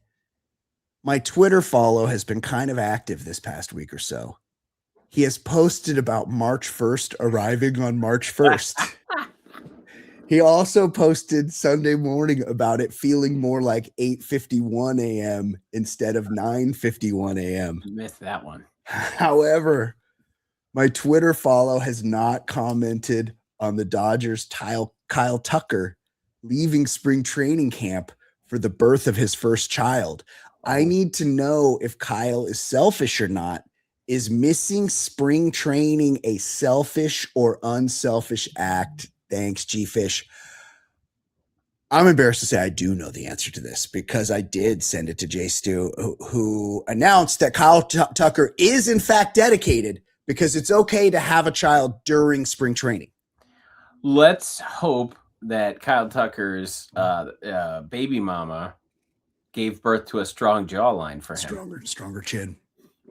My Twitter follow has been kind of active this past week or so. He has posted about March 1st arriving on March 1st. He also posted Sunday morning about it feeling more like 8:51 a.m. instead of 9:51 a.m. Missed that one. However, my Twitter follow has not commented on the Dodgers' Kyle Tucker leaving spring training camp for the birth of his first child. I need to know if Kyle is selfish or not. Is missing spring training a selfish or unselfish act? Thanks, G-Fish. I'm embarrassed to say I do know the answer to this because I did send it to Jay Stu, who announced that Kyle Tucker is in fact dedicated because it's okay to have a child during spring training. Let's hope that Kyle Tucker's baby mama gave birth to a strong jawline for him. Stronger chin.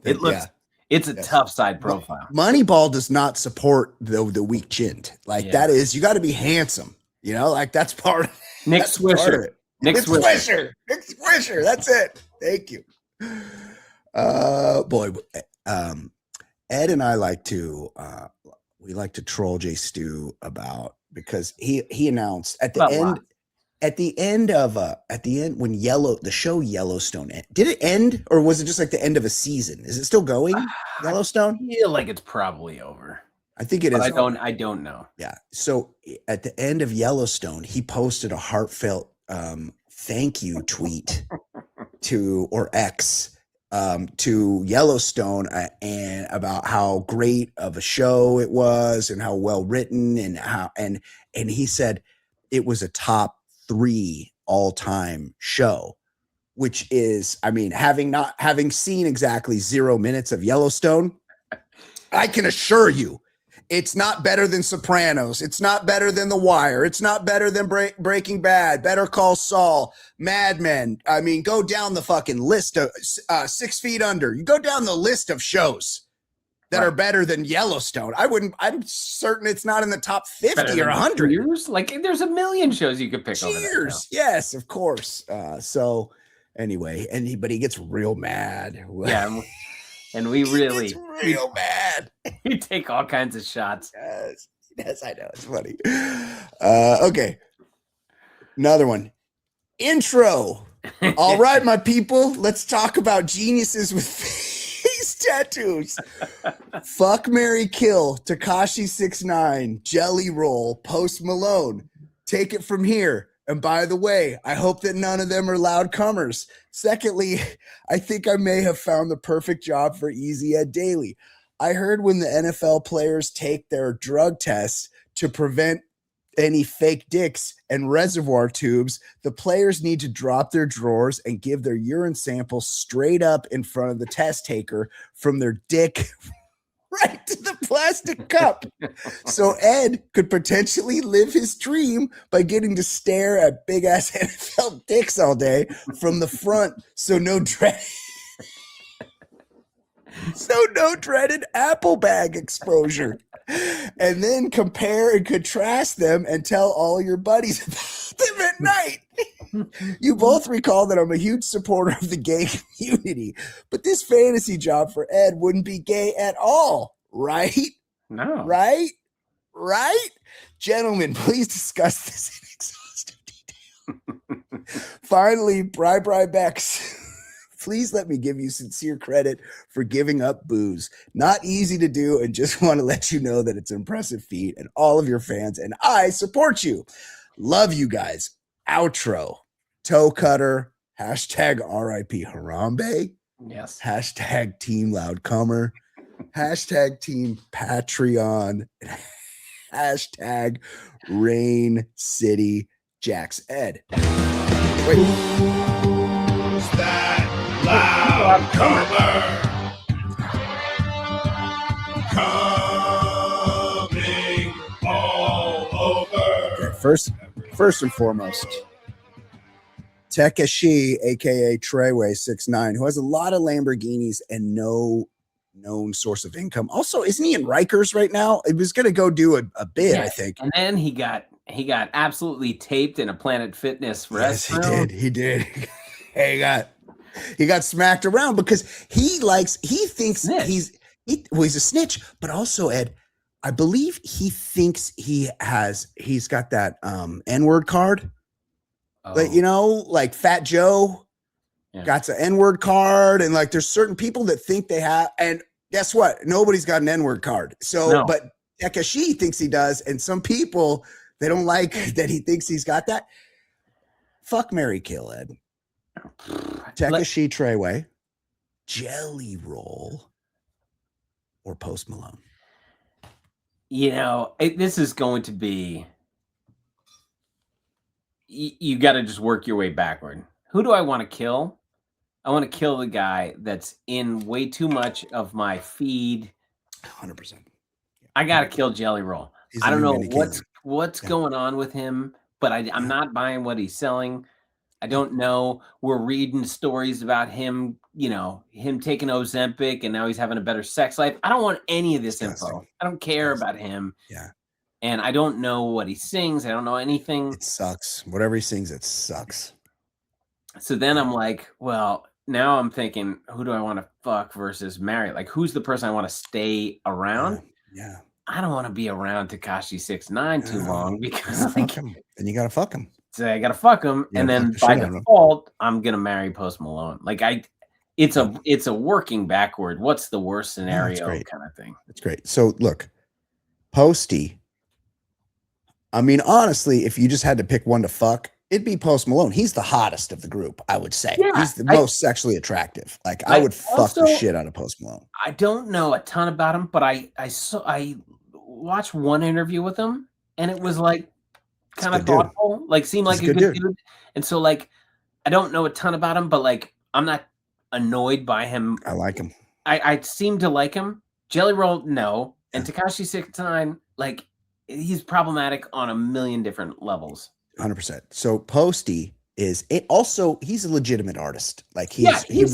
It looks. Yeah. It's a tough side profile. Moneyball does not support the weak chinned. That is, you got to be handsome. You know, that's part of Nick Swisher. Nick Swisher. That's it. Thank you. Ed and I like to troll Jay Stu because he announced at the end when the show Yellowstone did it end, or was it just like the end of a season? Is it still going? Yellowstone? I feel like it's probably over. I think it is. I don't know. Yeah. So at the end of Yellowstone, he posted a heartfelt thank you tweet to Yellowstone and about how great of a show it was and how well written and he said it was a top 3 all-time show, which is, I mean, having seen exactly 0 minutes of Yellowstone, I can assure you it's not better than Sopranos. It's not better than The Wire. It's not better than Breaking Bad, Better Call Saul, Mad Men. I mean, go down the fucking list of 6 Feet Under. You go down the list of shows that are better than Yellowstone. I'm certain it's not in the top 50 or 100. Cheers? Like, there's a million shows you could pick over there. Cheers. Yes, of course. So anyway, but he gets real mad. Yeah. And we really real mad. We take all kinds of shots. Yes, I know. It's funny. Okay. Another one. Intro. All right, my people. Let's talk about geniuses with face tattoos. Fuck, marry, kill. Tekashi 6ix9ine. Jelly Roll. Post Malone. Take it from here. And by the way, I hope that none of them are loud comers. Secondly, I think I may have found the perfect job for Easy Ed Daily. I heard when the NFL players take their drug tests to prevent any fake dicks and reservoir tubes, the players need to drop their drawers and give their urine sample straight up in front of the test taker from their dick right to the plastic cup. So Ed could potentially live his dream by getting to stare at big ass NFL dicks all day from the front. So no dreaded Apple bag exposure. And then compare and contrast them and tell all your buddies about them at night. You both recall that I'm a huge supporter of the gay community, but this fantasy job for Ed wouldn't be gay at all, right? No. Right? Gentlemen, please discuss this in exhaustive detail. Finally, Bri Bex Please let me give you sincere credit for giving up booze. Not easy to do, and just want to let you know that it's an impressive feat, and all of your fans and I support you. Love you guys. Outro. Toe cutter. Hashtag RIP Harambe. Yes. Hashtag Team Loudcomer. Hashtag Team Patreon. Hashtag Rain City Jacks Ed. Wait. Who's that loud comer? Coming all over. Okay, first and foremost, Tekashi, aka Treyway 69, who has a lot of Lamborghinis and no known source of income. Also, isn't he in Rikers right now? He was gonna go do a bid, I think. And then he got absolutely taped in a Planet Fitness restaurant. Yes, he did. Hey, he got smacked around because he thinks he's a snitch, but also, Ed, I believe he thinks he's got that N-word card. Like, like Fat Joe got an N-word card, and like there's certain people that think they have, and guess what? Nobody's got an N-word card. So, but Tekashi thinks he does, and some people, they don't like that he thinks he's got that. Fuck, marry, kill, Ed. Tekashi, Treyway, Jelly Roll, or Post Malone. This is going to be. You got to just work your way backward. Who do I want to kill? I want to kill the guy that's in way too much of my feed. 100%. I got to kill Jelly Roll. I don't know what's going on with him, but I'm not buying what he's selling. I don't know. We're reading stories about him, him taking Ozempic, and now he's having a better sex life. I don't want any of this info. I don't care about him. Yeah. And I don't know what he sings. I don't know anything. It sucks. Whatever he sings, it sucks. So then I'm like, well, now I'm thinking, who do I want to fuck versus marry? Like, who's the person I want to stay around? Yeah. I don't want to be around Tekashi 69 too long because then you gotta fuck him. So I gotta fuck him, and then by default, I'm gonna marry Post Malone. Like it's a working backward. What's the worst scenario kind of thing? That's great. So look, Posty. I mean, honestly, if you just had to pick one to fuck, it'd be Post Malone. He's the hottest of the group, I would say. Yeah, he's the most sexually attractive. Like, I would fuck the shit out of Post Malone. I don't know a ton about him, but I watched one interview with him, and it was like kind of thoughtful. Like, seemed like a good dude. And so, like, I don't know a ton about him, but like, I'm not annoyed by him. I like him. I seem to like him. Jelly Roll, no. And Tekashi 69, like, he's problematic on a million different levels. 100%. So Posty is it also, he's a legitimate artist. Like he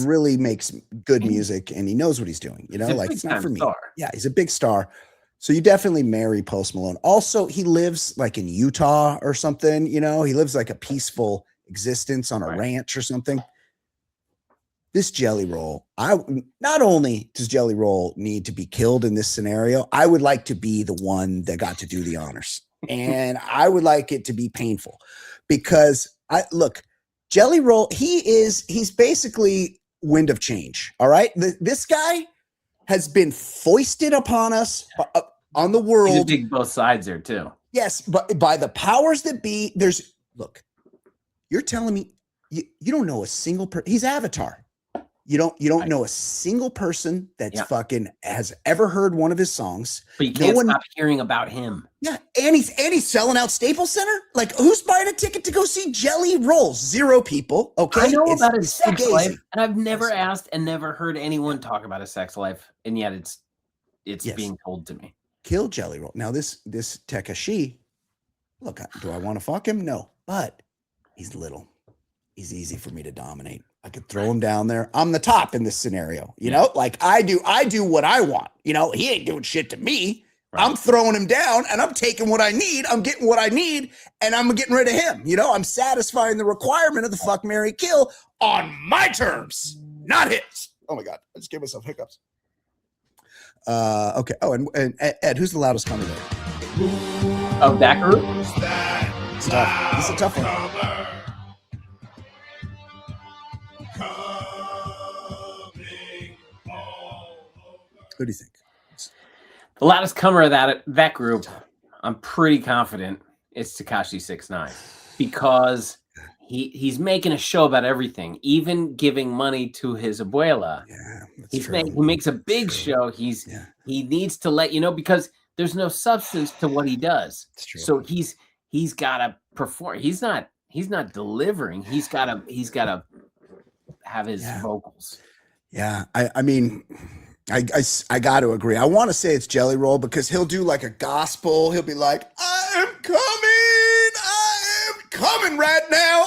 really makes good music and he knows what he's doing, like it's not for me. Star. Yeah, he's a big star. So you definitely marry Post Malone. Also, he lives like in Utah or something, he lives like a peaceful existence on a ranch or something. This Jelly Roll, not only does Jelly Roll need to be killed in this scenario, I would like to be the one that got to do the honors. And I would like it to be painful because Jelly Roll, he's basically wind of change. All right. This guy has been foisted upon us on the world. He's a big both sides there too. Yes. But by the powers that be, you're telling me you don't know a single person. He's Avatar. You don't know a single person that's fucking has ever heard one of his songs. But you can't stop hearing about him. Yeah, and he's selling out Staples Center. Like, who's buying a ticket to go see Jelly Roll? 0 people. Okay, I know about his sex life, and I've never asked and never heard anyone talk about his sex life, and yet it's being told to me. Kill Jelly Roll. Now this Tekashi. Look, do I want to fuck him? No, but he's little. He's easy for me to dominate. I could throw him down there. I'm the top in this scenario, like I do what I want. He ain't doing shit to me. Right. I'm throwing him down and I'm taking what I need. I'm getting what I need and I'm getting rid of him. I'm satisfying the requirement of the fuck, marry, kill on my terms, not his. Oh my God. I just gave myself hiccups. Okay. Oh, and Ed, who's the loudest comer there? Oh, that group? It's tough. This is a tough one. Who do you think? The loudest comer of that group, I'm pretty confident it's Tekashi 6ix9ine, because he's making a show about everything, even giving money to his abuela. Yeah, he makes a big show. He needs to let you know, because there's no substance to what he does. So he's got to perform. He's not delivering. He's got to have his vocals. Yeah, I mean, I got to agree. I want to say it's Jelly Roll, because he'll do like a gospel. He'll be like, I am coming right now.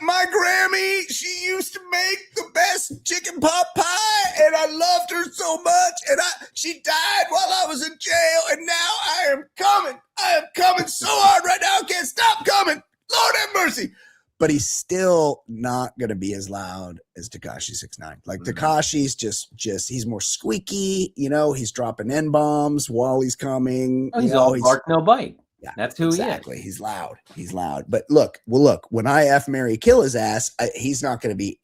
My Grammy, she used to make the best chicken pot pie, and I loved her so much, and she died while I was in jail, and now I am coming so hard right now, I can't stop coming. Lord have mercy. But he's still not going to be as loud as Tekashi 6ix9ine. Like Tekashi's just he's more squeaky, he's dropping N-bombs while he's coming. Oh, he's all bark, no bite. Yeah, that's who exactly. he is. He's loud. But look, when I F, marry, kill his ass, he's not going to be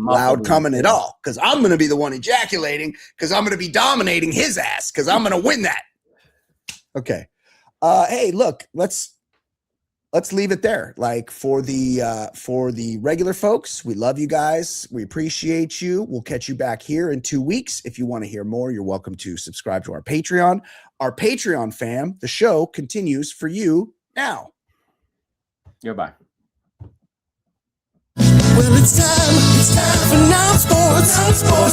loud coming at all, because I'm going to be the one ejaculating, because I'm going to be dominating his ass, because I'm going to win that. Okay. Hey, look, let's leave it there. Like, for the regular folks, we love you guys. We appreciate you. We'll catch you back here in 2 weeks. If you want to hear more, you're welcome to subscribe to our Patreon. Our Patreon fam, the show continues for you now. Goodbye. Well, it's time for non-sports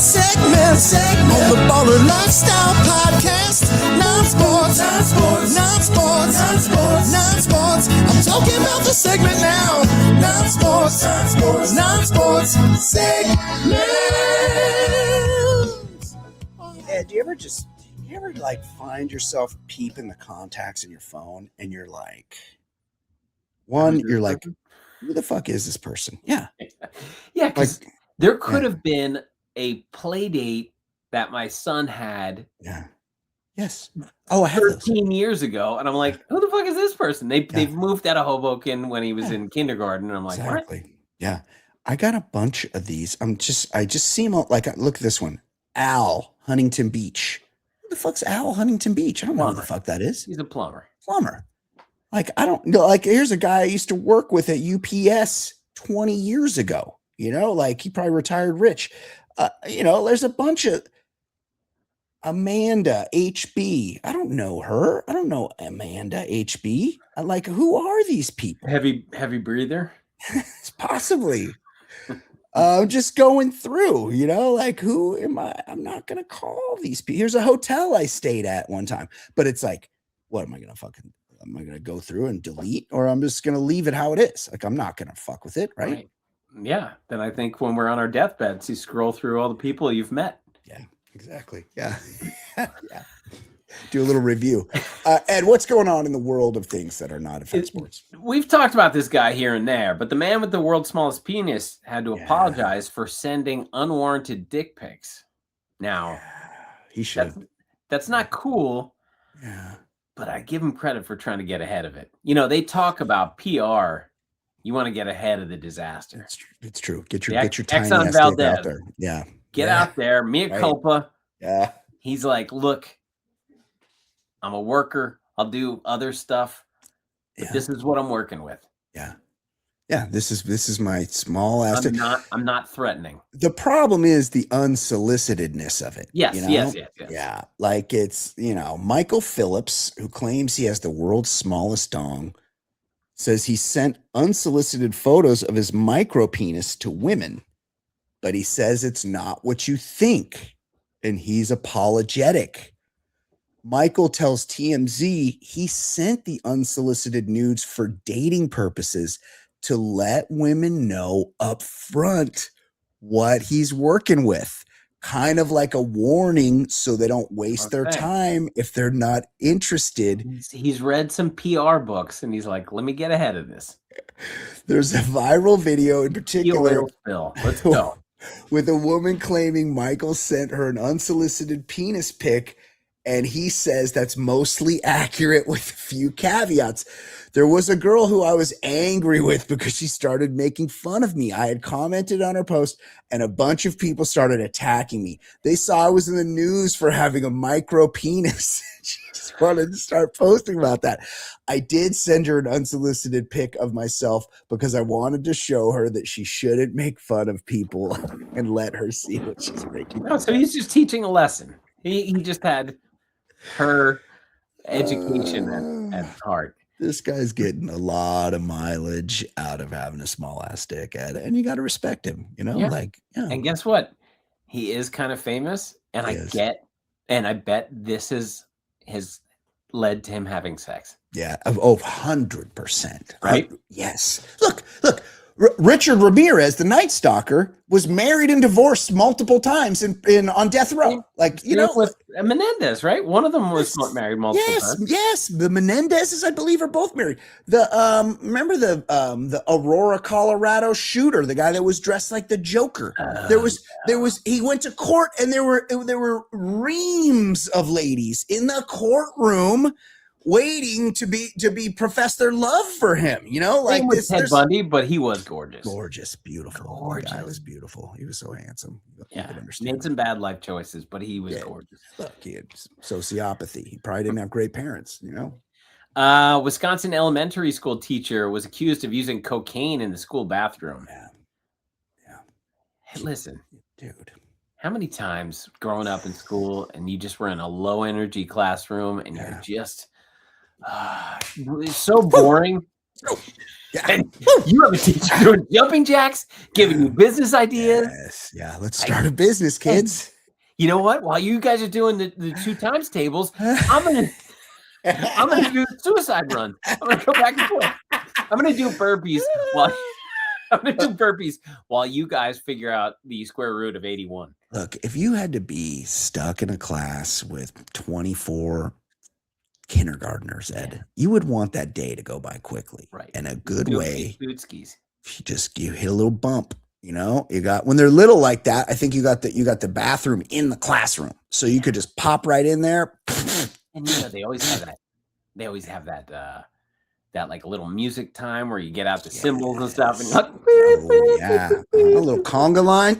segment on the Baller Lifestyle Podcast. Non-sports. I'm talking about the segment now. Non-sports segment. Yeah, do you ever like find yourself peeping the contacts in your phone, and you're like, who the fuck is this person? Yeah. Yeah, because there could have been a play date that my son had. Yeah. Yes. Oh, I have 13 years ago. And I'm like, who the fuck is this person? They've moved out of Hoboken when he was in kindergarten. And I'm like, exactly. What? Yeah. I got a bunch of these. I just see them all, like, look at this one. Al Huntington Beach. Who the fuck's Al Huntington Beach? I don't know who the fuck that is. He's a plumber. Like, I don't know. Like, here's a guy I used to work with at UPS 20 years ago. Like, he probably retired rich. There's a bunch of Amanda HB. I don't know her. I don't know Amanda HB. Like, who are these people? Heavy breather? Possibly. Just going through, like, who am I? I'm not going to call these people. Here's a hotel I stayed at one time. But it's like, what am I going to go through and delete, or I'm just going to leave it how it is? Like, I'm not going to fuck with it, right? Yeah. Then I think when we're on our deathbeds, you scroll through all the people you've met. Yeah, exactly. Yeah. Yeah. Do a little review. Ed, what's going on in the world of things that are not effect sports? We've talked about this guy here and there, but the man with the world's smallest penis had to apologize for sending unwarranted dick pics. Now, he should. That's not cool. Yeah. But I give him credit for trying to get ahead of it. They talk about PR. You want to get ahead of the disaster. It's true. Get your tiny Exxon ass Valdez out there. Yeah. Get out there. Mea culpa. Yeah. He's like, look, I'm a worker. I'll do other stuff. But this is what I'm working with. Yeah. Yeah. This is my small ass. I'm not threatening. The problem is the unsolicitedness of it. Yes. Yeah. Like, it's, Michael Phillips, who claims he has the world's smallest dong, says he sent unsolicited photos of his micro penis to women, but he says it's not what you think. And he's apologetic. Michael tells TMZ he sent the unsolicited nudes for dating purposes, to let women know up front what he's working with. Kind of like a warning, so they don't waste their time if they're not interested. He's read some PR books, and he's like, let me get ahead of this. There's a viral video in particular. Let's go. With a woman claiming Michael sent her an unsolicited penis pic, And he says that's mostly accurate with a few caveats. There was a girl who I was angry with because she started making fun of me. I had commented on her post and a bunch of people started attacking me. They saw I was in the news for having a micro penis. She just wanted to start posting about that. I did send her an unsolicited pic of myself because I wanted to show her that she shouldn't make fun of people and let her see what she's making. No, so he's just teaching a lesson. He just had her education at heart. This guy's getting a lot of mileage out of having a small ass dick, Ed, and you got to respect him, you know. Yeah. And guess what? He is kind of famous, and I bet this has led to him having sex. Yeah, 100%. Right? Yes. Look. Richard Ramirez, the Night Stalker, was married and divorced multiple times in on death row. Like, you know, with Menendez, right? One of them was married multiple times. Yes. The Menendezes, I believe, are both married. The remember the Aurora, Colorado shooter, the guy that was dressed like the Joker. There was he went to court and there were reams of ladies in the courtroom waiting to be profess their love for him, you know, like this Ted Bundy, but he was gorgeous, beautiful. The guy was beautiful. He was so handsome. Yeah, made some bad life choices, but he was gorgeous. Look, he had sociopathy. He probably didn't have great parents, you know. Wisconsin elementary school teacher was accused of using cocaine in the school bathroom. Yeah. Hey, listen, dude. How many times growing up in school and you just were in a low energy classroom and you're just it's so boring. And you have a teacher doing jumping jacks, giving you business ideas. Yes. Yeah, let's start a business, kids. You know what? While you guys are doing the 2 times tables, I'm gonna do suicide runs. I'm gonna go back and forth. I'm gonna do burpees while you guys figure out the square root of 81. Look, if you had to be stuck in a class with 24 kindergartners, Ed, you would want that day to go by quickly, right? And a good way. Bootskis. You hit a little bump, you know. You got when they're little like that. I think you got the bathroom in the classroom, so you could just pop right in there. And you know they always have that. They always have that like a little music time where you get out the cymbals and stuff, and a little conga line.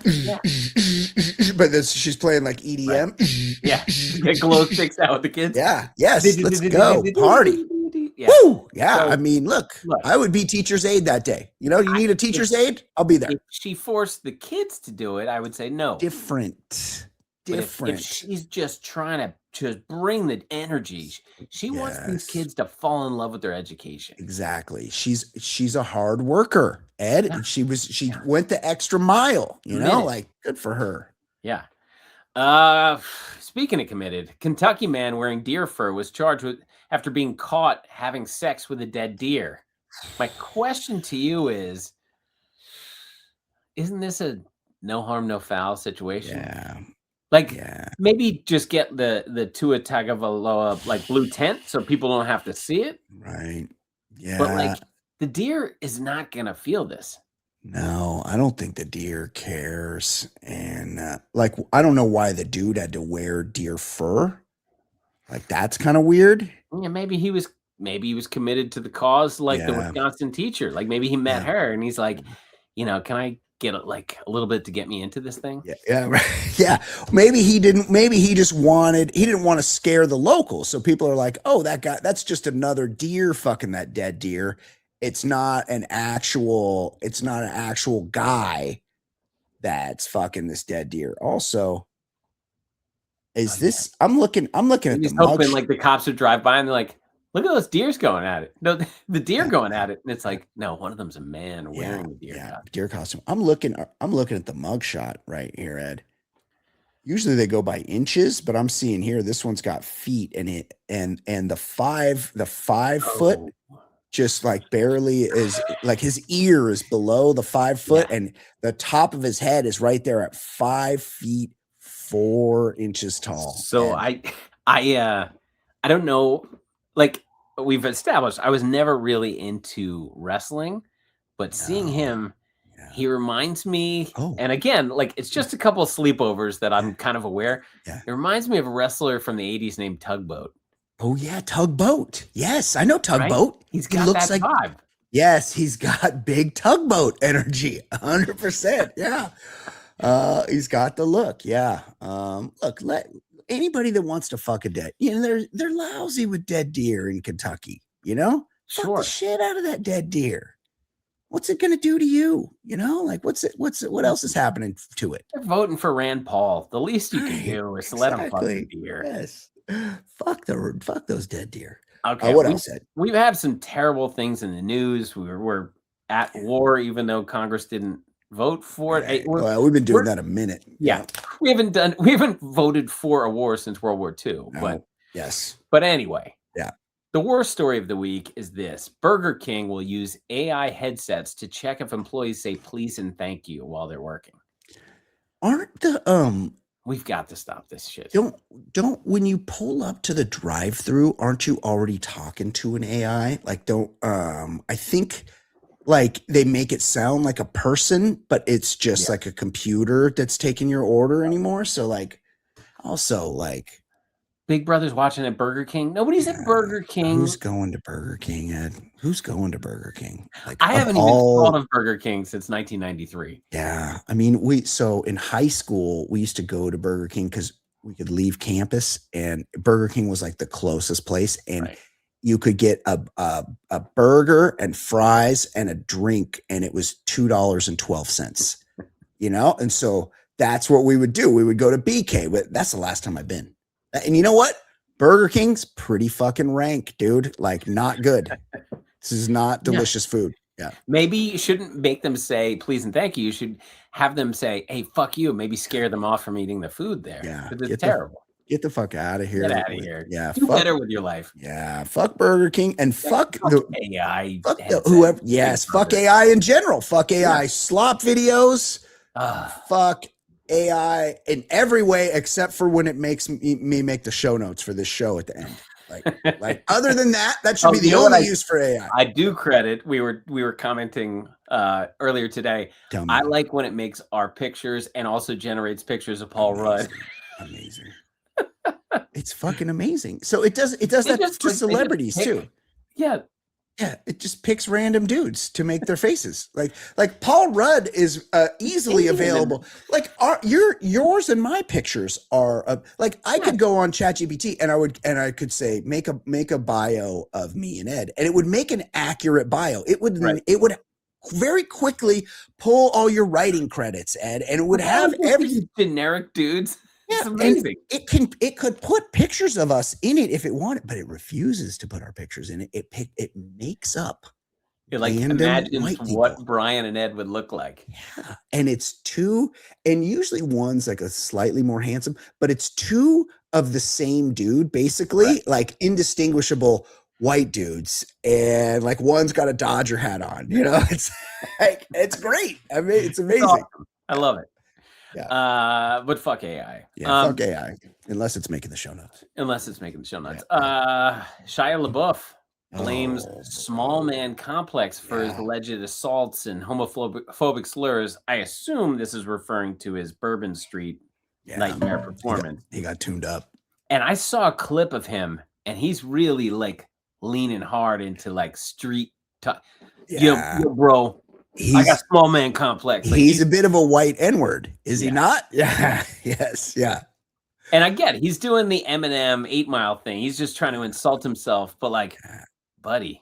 But she's playing like EDM. Right. Yeah, get glow sticks out with the kids. Yeah, yes, let's go party. Yeah. Woo! Yeah, so, I mean, look, I would be teacher's aide that day. You know, you need a teacher's aide? I'll be there. If she forced the kids to do it, I would say no. Different. If she's just trying to bring the energy, she wants these kids to fall in love with their education. Exactly. She's a hard worker, Ed. Yeah. She went the extra mile, you know, like good for her. Yeah. Speaking of committed, Kentucky man wearing deer fur was charged with after being caught having sex with a dead deer. My question to you is, isn't this a no harm, no foul situation? Yeah. Maybe just get the Tua Tagovailoa like blue tent so people don't have to see it. Right. Yeah. But like the deer is not going to feel this. No, I don't think the deer cares. And I don't know why the dude had to wear deer fur. Like that's kind of weird. Yeah, maybe he was committed to the cause, like the Wisconsin teacher. Like maybe he met her and he's like, you know, can I get like a little bit to get me into this thing? Yeah, right. Yeah. Maybe he didn't want to scare the locals. So people are like, oh, that guy, that's just another deer fucking that dead deer. It's not an actual guy that's fucking this dead deer. Also, I'm looking at the hoping like the cops would drive by and they're like, look at those deers going at it. No, the deer going at it. And it's like, no, one of them's a man wearing a deer costume. I'm looking at the mugshot right here, Ed. Usually they go by inches, but I'm seeing here this one's got feet and the 5 foot just like barely is like his ear is below the 5 foot and the top of his head is right there at 5 feet 4 inches tall. So I don't know. Like we've established, I was never really into wrestling, but seeing him He reminds me, Oh. and again, like it's just a couple of sleepovers that I'm kind of aware. Yeah. It reminds me of a wrestler from the 80s named Tugboat. Oh yeah, Tugboat. Yes, I know Tugboat. Right? He's got that vibe. Yes, he's got big Tugboat energy. 100%. Yeah. He's got the look. Yeah. Look, let anybody that wants to fuck a dead, they're lousy with dead deer in Kentucky, Fuck the shit out of that dead deer. What's it gonna do to you? Like what else is happening to it? They're voting for Rand Paul. The least you can do is let them fuck the deer. Yes. Fuck those dead deer. Okay. What else? We've had some terrible things in the news. We're at war, even though Congress didn't vote for it. Right. Well, we've been doing that a minute. Yeah. We haven't voted for a war since World War II. No. But yes. But anyway. Yeah. The worst story of the week is this. Burger King will use AI headsets to check if employees say please and thank you while they're working. Aren't the We've got to stop this shit. Don't when you pull up to the drive-through, aren't you already talking to an AI? Like I think like they make it sound like a person, but it's just like a computer that's taking your order anymore. So like also like Big Brother's watching at Burger King. Nobody's at Burger King. Who's going to Burger King, Ed? Who's going to Burger King? Like I haven't even thought of Burger King since 1993. Yeah. I mean, so in high school, we used to go to Burger King because we could leave campus and Burger King was like the closest place. And you could get a burger and fries and a drink, and it was $2.12, And so that's what we would do. We would go to BK, but that's the last time I've been. And you know what? Burger King's pretty fucking rank, dude. Like, not good. This is not delicious food. Yeah. Maybe you shouldn't make them say please and thank you. You should have them say, hey, fuck you. Maybe scare them off from eating the food there. Yeah. It's terrible. Get the fuck out of here. Get out of here. Yeah. Do better with your life. Yeah. Fuck Burger King and fuck the AI. Fuck whoever. Yes. Fuck AI in general. Fuck AI slop videos. Fuck AI in every way except for when it makes me make the show notes for this show at the end. Like other than that should be the only use for AI. I do credit. We were commenting earlier today. I like when it makes our pictures and also generates pictures of Paul Rudd. Amazing. It's fucking amazing. So it does that to celebrities too. Yeah. Yeah, it just picks random dudes to make their faces. Like Paul Rudd is easily available. Like yours and my pictures are like I could go on ChatGPT and I could say make a bio of me and Ed, and it would make an accurate bio. It would very quickly pull all your writing credits, Ed, and it would have every generic dudes. Yeah, it's amazing. It could put pictures of us in it if it wanted, but it refuses to put our pictures in it. It makes up. It like imagines what Brian and Ed would look like. Yeah, and it's two, and usually one's like a slightly more handsome, but it's two of the same dude, basically, like indistinguishable white dudes, and like one's got a Dodger hat on. It's like it's great. I mean, it's amazing. Awesome. I love it. Yeah. But fuck AI. Yeah, fuck AI. Unless it's making the show notes. Yeah. Shia LaBeouf blames small man complex for his alleged assaults and homophobic slurs. I assume this is referring to his Bourbon Street nightmare performance. He got tuned up. And I saw a clip of him, and he's really like leaning hard into like street talk. Yeah. Yo, bro. I got small man complex. Like, he's a bit of a white N-word, is he not? Yeah. Yes. Yeah. And I get it. He's doing the Eminem 8 Mile thing. He's just trying to insult himself. But like, buddy,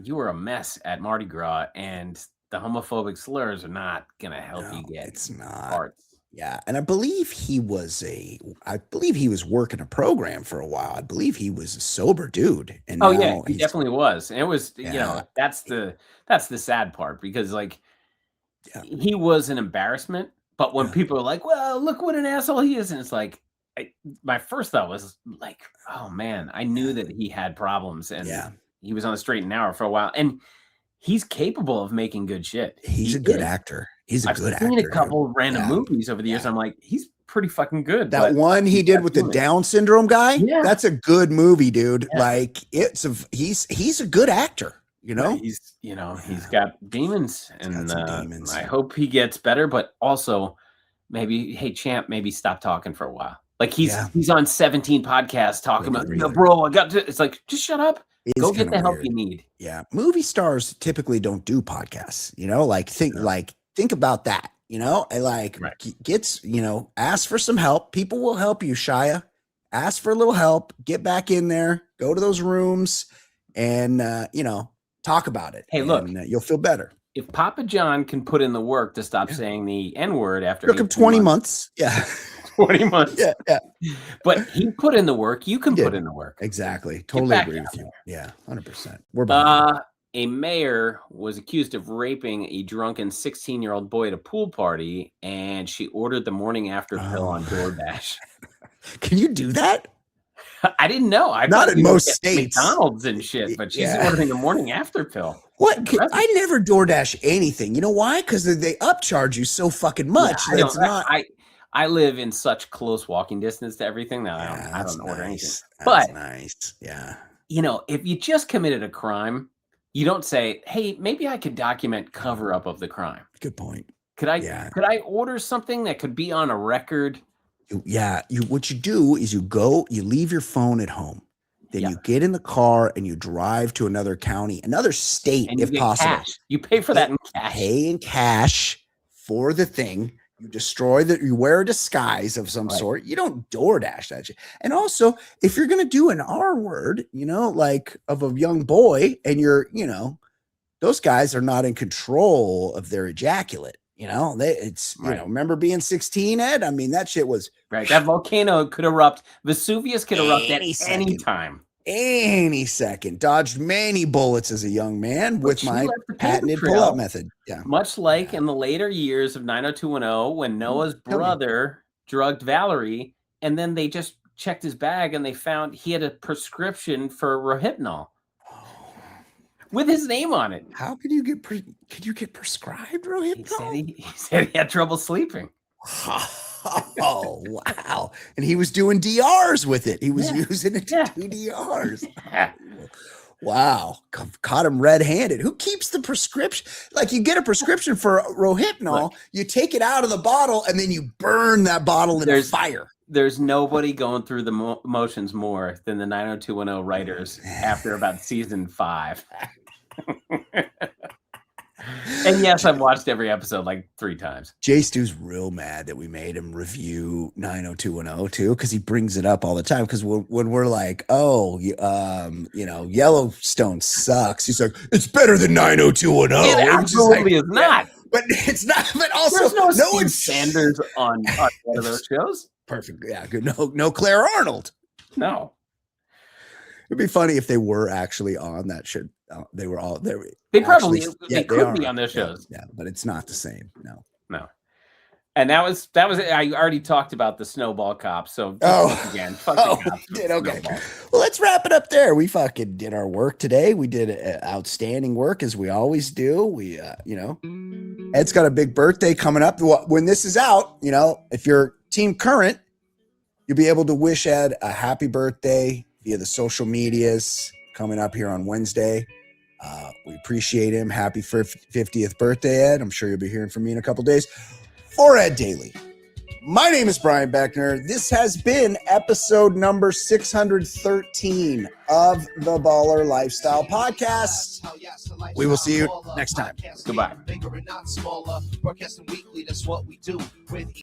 you were a mess at Mardi Gras, and the homophobic slurs are not gonna help you get. It's not. Parts. Yeah, and I believe he was working a program for a while. I believe he was a sober dude. And he definitely was. And it was, that's the sad part, because like he was an embarrassment. But when people are like, well, look what an asshole he is, and it's like, my first thought was like, oh man, I knew that he had problems, and he was on the straight and narrow for a while, and he's capable of making good shit. He's a good actor. I've seen a couple random movies over the years. I'm like, he's pretty fucking good. That one he did with the Down syndrome guy, that's a good movie, dude. Yeah. Like he's a good actor. You know, he's got demons, and demons. I hope he gets better. But also, maybe, hey, champ, maybe stop talking for a while. Like he's on 17 podcasts talking about, bro, I got to. It's like, just shut up. Go get the help you need. Yeah, movie stars typically don't do podcasts. You know, think about that. You know, and gets, ask for some help. People will help you, Shia. Ask for a little help. Get back in there. Go to those rooms, and talk about it. Hey, look, you'll feel better. If Papa John can put in the work to stop saying the N-word after took him 20 months. Yeah. 20 months. Yeah. But he put in the work. You can put in the work. Exactly. Totally agree with you. Yeah, 100%. We're a mayor was accused of raping a drunken 16-year-old boy at a pool party, and she ordered the morning after pill on DoorDash. Can you do that? I didn't know. Not in most states. McDonald's and shit, but she's ordering the morning after pill. What? I never DoorDash anything. You know why? Because they upcharge you so fucking much. I live in such close walking distance to everything that I don't order anything. That's nice. Yeah. If you just committed a crime, you don't say, hey, maybe I could document cover up of the crime. Good point. Could I order something that could be on a record? Yeah. What you do is you leave your phone at home. Then you get in the car and you drive to another county, another state, if possible. Cash. You pay for that in cash. Pay in cash for the thing. You destroy you wear a disguise of some sort. You don't DoorDash that shit. And also, if you're going to do an R word, of a young boy, and those guys are not in control of their ejaculate. Remember being 16, Ed? I mean, that shit was right. That volcano could erupt. Vesuvius could erupt at any time. Any second. Dodged many bullets as a young man with my patented pull-up method. Yeah. Much like in the later years of 90210, when Noah's brother drugged Valerie, and then they just checked his bag and they found he had a prescription for Rohypnol with his name on it. How could you get prescribed Rohypnol? He said he had trouble sleeping. Oh, wow. And he was doing DRs with it. He was using it to do DRs. Wow. Caught him red-handed. Who keeps the prescription? Like, you get a prescription for Rohypnol, you take it out of the bottle, and then you burn that bottle in a fire. There's nobody going through the motions more than the 90210 writers after about season 5. And yes, I've watched every episode like 3 times. Jay Stu's real mad that we made him review 90210 too, because he brings it up all the time. Because when we're like, Yellowstone sucks, he's like, it's better than 90210. It absolutely is not. But it's not. But also, there's no Steve Sanders on one of those shows. Perfect. Yeah. Good. No Claire Arnold. No. It'd be funny if they were actually on that shit. They were all there. They probably could be on those shows. Yeah, but it's not the same. No. And that was it. I already talked about the snowball cop. So again, fuck the cops. Okay. Well, let's wrap it up there. We fucking did our work today. We did outstanding work as we always do. We, Ed's got a big birthday coming up. When this is out, if you're Team Current, you'll be able to wish Ed a happy birthday via the social medias coming up here on Wednesday. We appreciate him. Happy 50th birthday, Ed. I'm sure you'll be hearing from me in a couple days. For Ed Daly, my name is Brian Beckner. This has been episode number 613 of the Baller Lifestyle Podcast. We will see you next time. Goodbye. Bigger and not smaller. Broadcasting weekly, that's what we do.